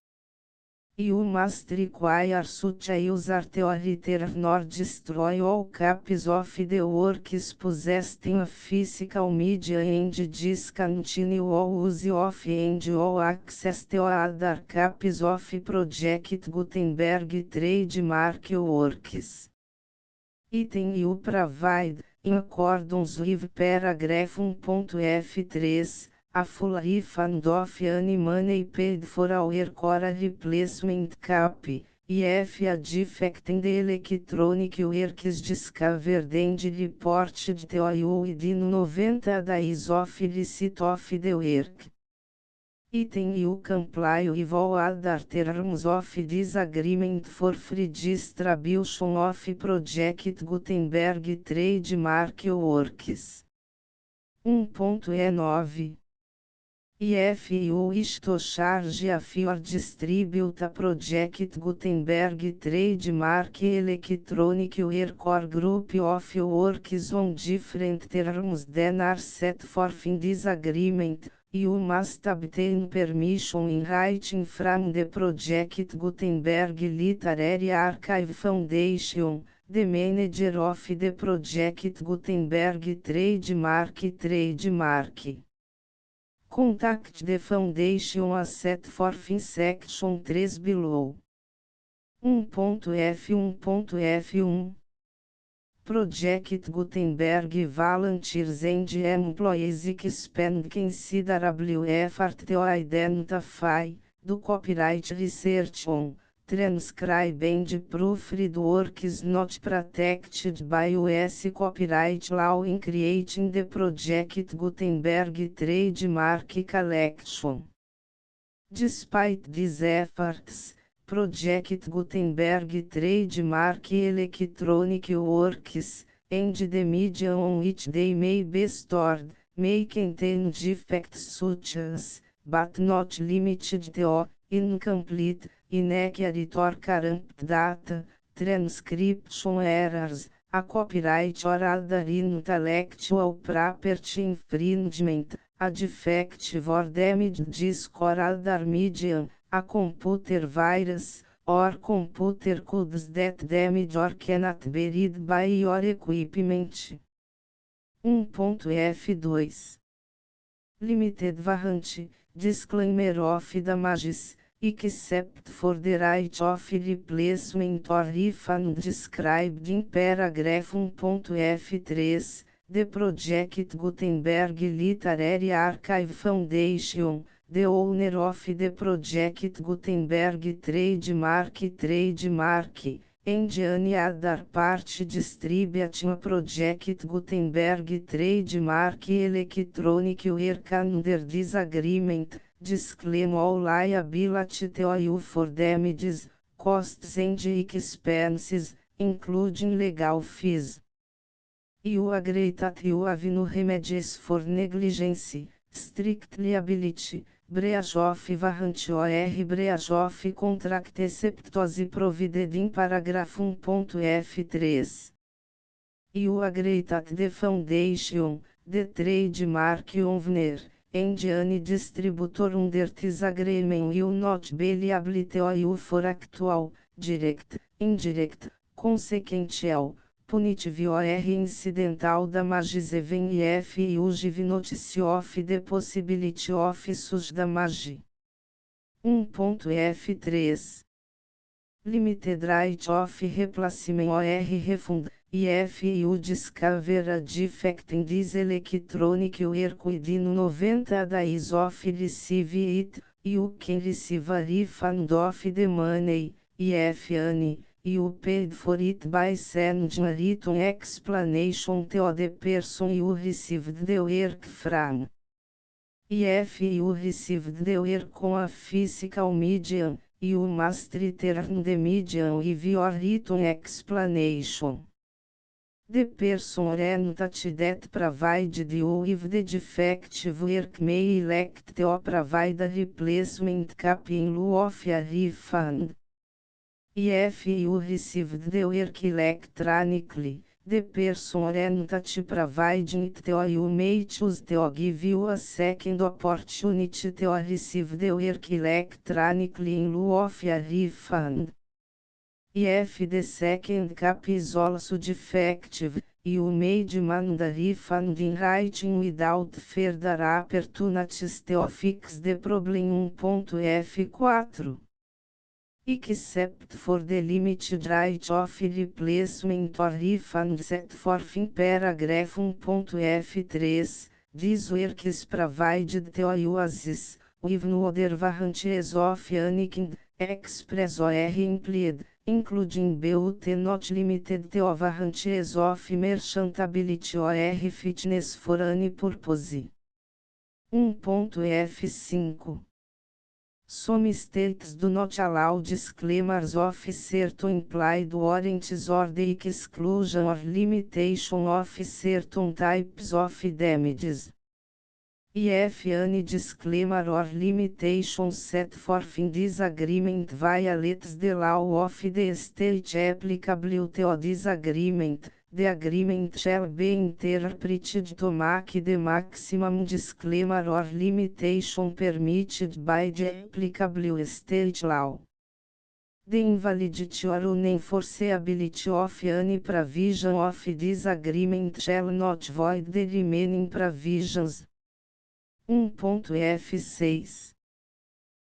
You must require such a user to return or destroy all copies of the works possessed in a physical media and discontinue all use of and all access to other copies of project Gutenberg trademark works. Item you provide, in accordance with paragraph 1.F3, a full refund of any money paid for our core replacement copy, if a defect in the electronic works discovered and reported to you within 90 days of receipt of the work. Item you comply with all other terms of this agreement for free distribution of project Gutenberg trademark works. 1.E9 If you wish to charge a fee or distribute a project Gutenberg trademark electronic work or group of works on different terms than are set forth in this agreement, you must obtain permission in writing from the project Gutenberg Literary Archive Foundation, the manager of the project Gutenberg trademark. Contact the foundation as set forth in section 3 below. 1.F1.F1 Project Gutenberg volunteers and employees expend considerable effort to identify, do copyright research on, transcribe and proofread works not protected by US copyright law in creating the project Gutenberg trademark collection. Despite these efforts, Project Gutenberg trademark electronic works, and the media on which they may be stored, may contain defects such as, but not limited to, incomplete, inaccurate or corrupt data, transcription errors, a copyright or other intellectual property infringement, a defective or damaged disk or other medium, a computer virus, or computer codes that damage or cannot be read by your equipment. 1.F2 Limited warranty, disclaimer of damages. except for the right of replacement or refund described in paragraph 1.f3, the Project Gutenberg Literary Archive Foundation, the owner of the Project Gutenberg trademark, and any other party distributing Project Gutenberg trademark electronic work under this agreement, disclaim all liability to you for damages, costs and expenses, including legal fees. You agree that you have no remedies for negligence, strict liability, breach of warranty or breach of contract except as provided in paragraph 1.f3. You agree that the foundation, the trademark owner, and any distributor under this agreement will not be liable to you for actual, direct, indirect, consequential, punitive or incidental damages even if you give notice of the possibility of such damage. 1.f3 Limited right of replacement or refund, if you discover a defect in this electronic work within 90 days of receive it, you can receive a refund of the money, if any. You paid for it by sending a written explanation to the person you received the work from. If you received the work on a physical medium, you must return the medium with your written explanation. The person or entity that provided you with the defective work may elect to provide a replacement copy in lieu of a refund. If you received the work electronically, the person or entity providing it to you may choose to give you a second opportunity to receive the work electronically in lieu of a refund. If the second copy is also defective, you may demand a refund in writing without further opportunities to fix the problem. 1.f4 Except for the limited right of replacement or refund set forth in paragraph 1.f3, this work is provided to you as is, with no other warranties of any kind, express or implied, including but not limited to warranties of merchantability or fitness for any purpose. 1.f5 Some states do not allow disclaimers of certain implied warranties or the exclusion or limitation of certain types of damages. If any disclaimer or limitation set forth in this agreement violates the law of the state applicable to this agreement, the agreement shall be interpreted to make the maximum disclaimer or limitation permitted by the applicable state law. The invalidity or unenforceability of any provision of this agreement shall not void the remaining provisions. 1.f6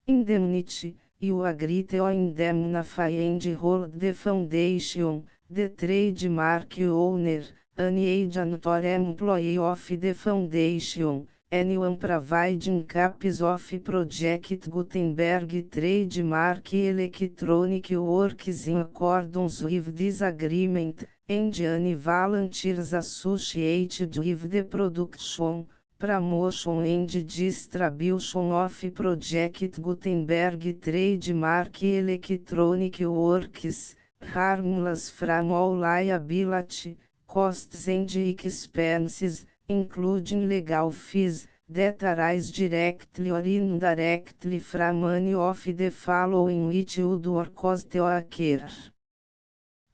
Indemnity, you agree to indemnify and hold the foundation, the trademark owner, any agent or employee of the foundation, anyone providing copies of Project Gutenberg trademark electronic works in accordance with this agreement, and any volunteers associated with the production, promotion and distribution of Project Gutenberg trademark electronic works, harmless from all liability, costs and expenses, including legal fees, that arise directly or indirectly from any of the following which would or cause to occur.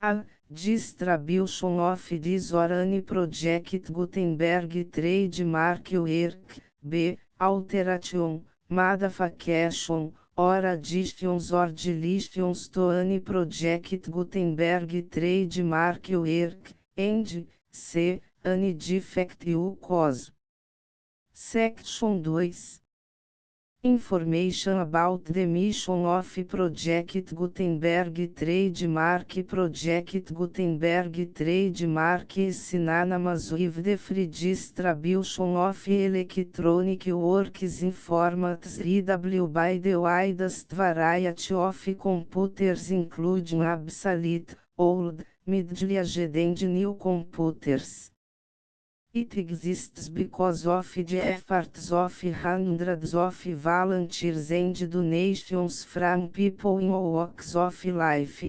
A. Distribution of this or any Project Gutenberg trademark work. B. Alteration, modification, or additions or deletions to any Project Gutenberg trademark work, and C. Any defect you cause. Section 2. Information about the mission of Project Gutenberg Trademark. Project Gutenberg Trademark is synonymous with the free distribution of electronic works in formats readable by the widest variety of computers, including obsolete, old, middle-aged and new computers. It exists because of the efforts of hundreds of volunteers and donations from people in all walks of life.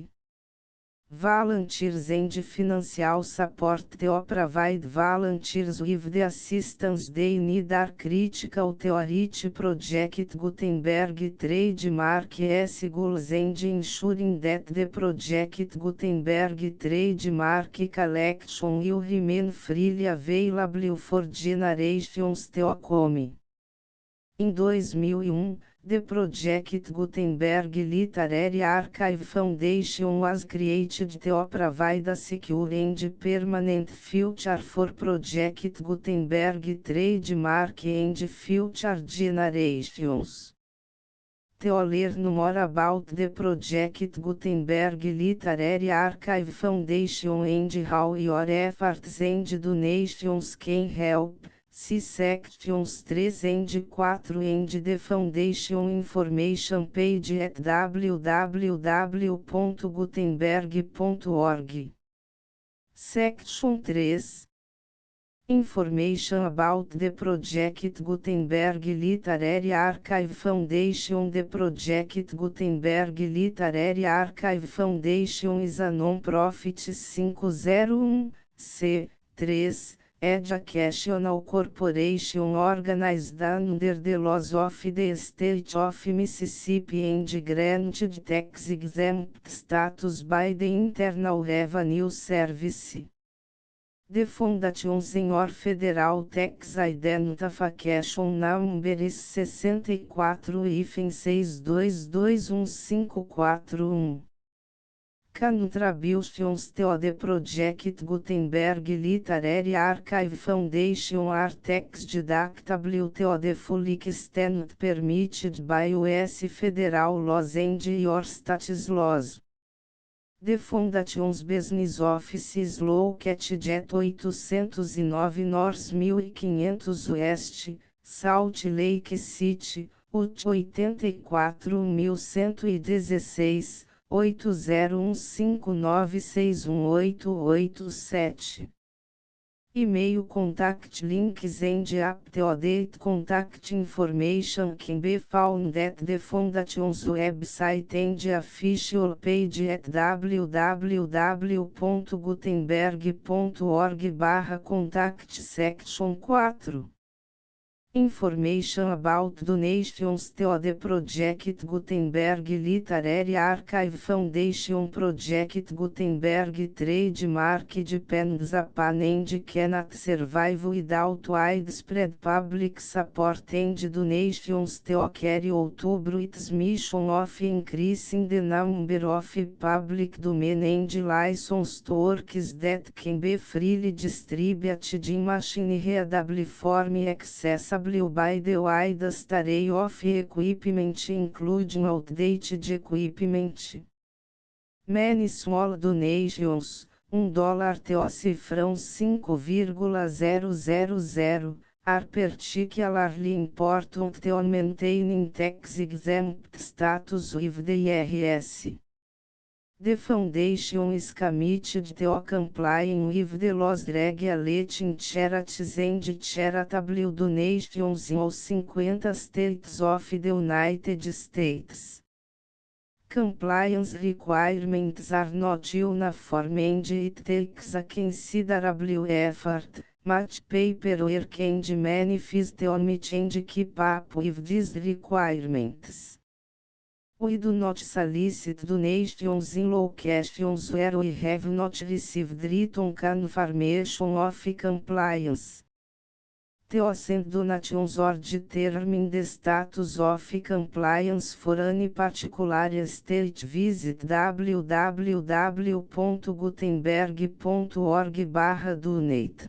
Volunteers and financial support to provide volunteers with the assistance they need are critical to reach Project Gutenberg Trademark's goals and ensuring that the Project Gutenberg Trademark Collection will remain freely available for generations to come. Em 2001, the Project Gutenberg Literary Archive Foundation was created to provide a secure and permanent future for Project Gutenberg Trademark and future generations. To learn more about the Project Gutenberg Literary Archive Foundation and how your efforts and donations can help, see sections 3 and 4 and the Foundation information page at www.gutenberg.org. Section 3. Information about the Project Gutenberg Literary Archive Foundation. The Project Gutenberg Literary Archive Foundation is a non-profit 501(c)(3) educational corporation organized under the laws of the State of Mississippi and granted tax-exempt status by the Internal Revenue Service. The Foundation's Senhor Federal Tax Identification Number is 64-62215541. Contributions to the Project Gutenberg Literary Archive Foundation are tax deductible to the full extent permitted by U.S. federal laws and your state's laws. The Foundation's business office is located at 809 North 1500 West, Salt Lake City, Utah 84116, 8015961887. E-mail contact links and up-to-date contact information can be found at the Foundation's website and official page at www.gutenberg.org/contact section 4. Information about donations to the Project Gutenberg Literary Archive Foundation. Project Gutenberg Trademark depends upon and cannot survive without widespread public support and donations to carry out its mission of increasing the number of public domain and licensed works that can be freely distributed in machine-readable form accessible by the widest array of equipment, including outdated equipment. Many small donations, $1 to cifrão 5,000, are particularly important to maintaining tax-exempt status with the IRS. The Foundation is committed to complying with the laws regulating charities and charitable donations in all 50 states of the United States. Compliance requirements are not uniform and it takes a considerable effort, much paperwork and many fees to meet and keep up with these requirements. We do not solicit donations in locations where we have not received written confirmation of compliance. To send donations or determine the status of compliance for any particular state, visit www.gutenberg.org/donate.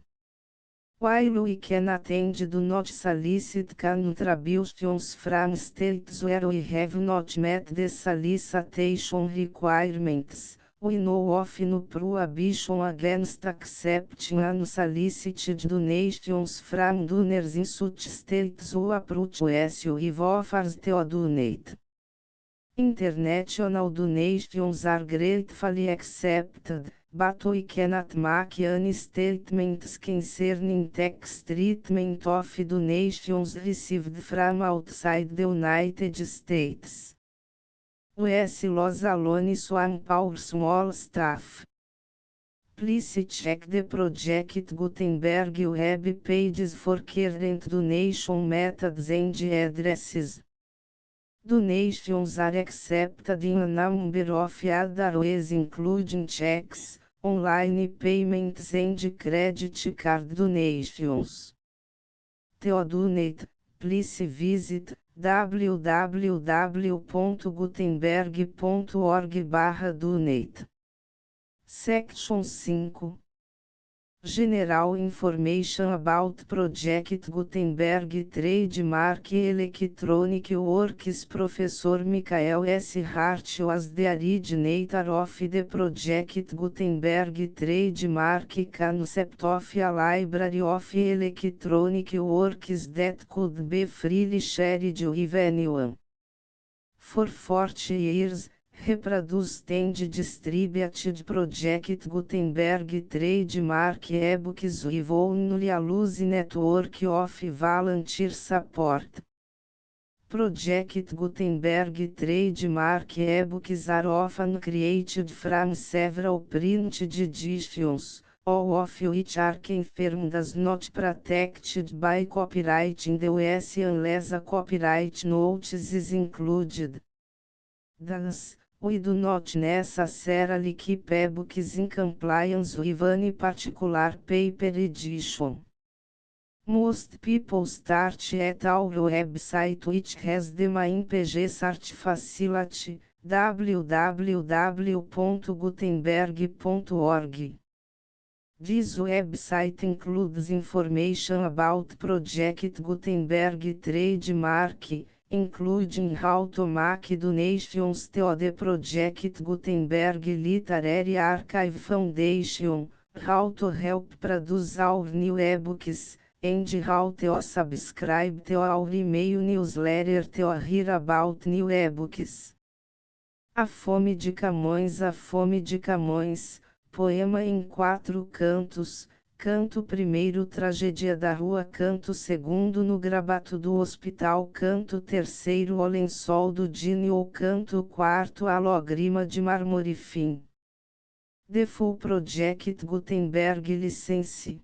While we can attend do not solicit contributions from states where we have not met the solicitation requirements, we know of no prohibition against accepting unsolicited donations from donors in such states who approach us with offers to donate. International donations are gratefully accepted, but we cannot make any statements concerning tax treatment of donations received from outside the United States. US Los Alones One Power Small Staff. Please check the Project Gutenberg web pages for current donation methods and addresses. Donations are accepted in a number of other ways including checks, online payments and credit card donations. To donate, please visit www.gutenberg.org/donate. Section 5. General Information about Project Gutenberg Trademark Electronic Works. Professor Michael S. Hart was the originator of the Project Gutenberg Trademark concept of a library of electronic works that could be freely shared with anyone. For 40 years, reproduced and distributed Project Gutenberg trademark ebooks with only a loose network of volunteer support. Project Gutenberg trademark ebooks are often created from several printed editions, all of which are confirmed as not protected by copyright in the US unless a copyright notice is included. Thus, we do not necessarily keep ebooks in compliance with any particular paper edition. Most people start at our website, which has the main page search facility, www.gutenberg.org. This website includes information about Project Gutenberg trademark, including how to make donations to the Project Gutenberg Literary Archive Foundation, how to help produce our new ebooks, and how to subscribe to our email newsletter to hear about new ebooks. A Fome de Camões. A Fome de Camões, poema em 4 cantos. Canto 1, Tragédia da Rua. Canto 2, No Grabato do Hospital. Canto 3, O Lençol do Dino. Canto 4, A Lágrima de Mármore. Fim. The Full Project Gutenberg License.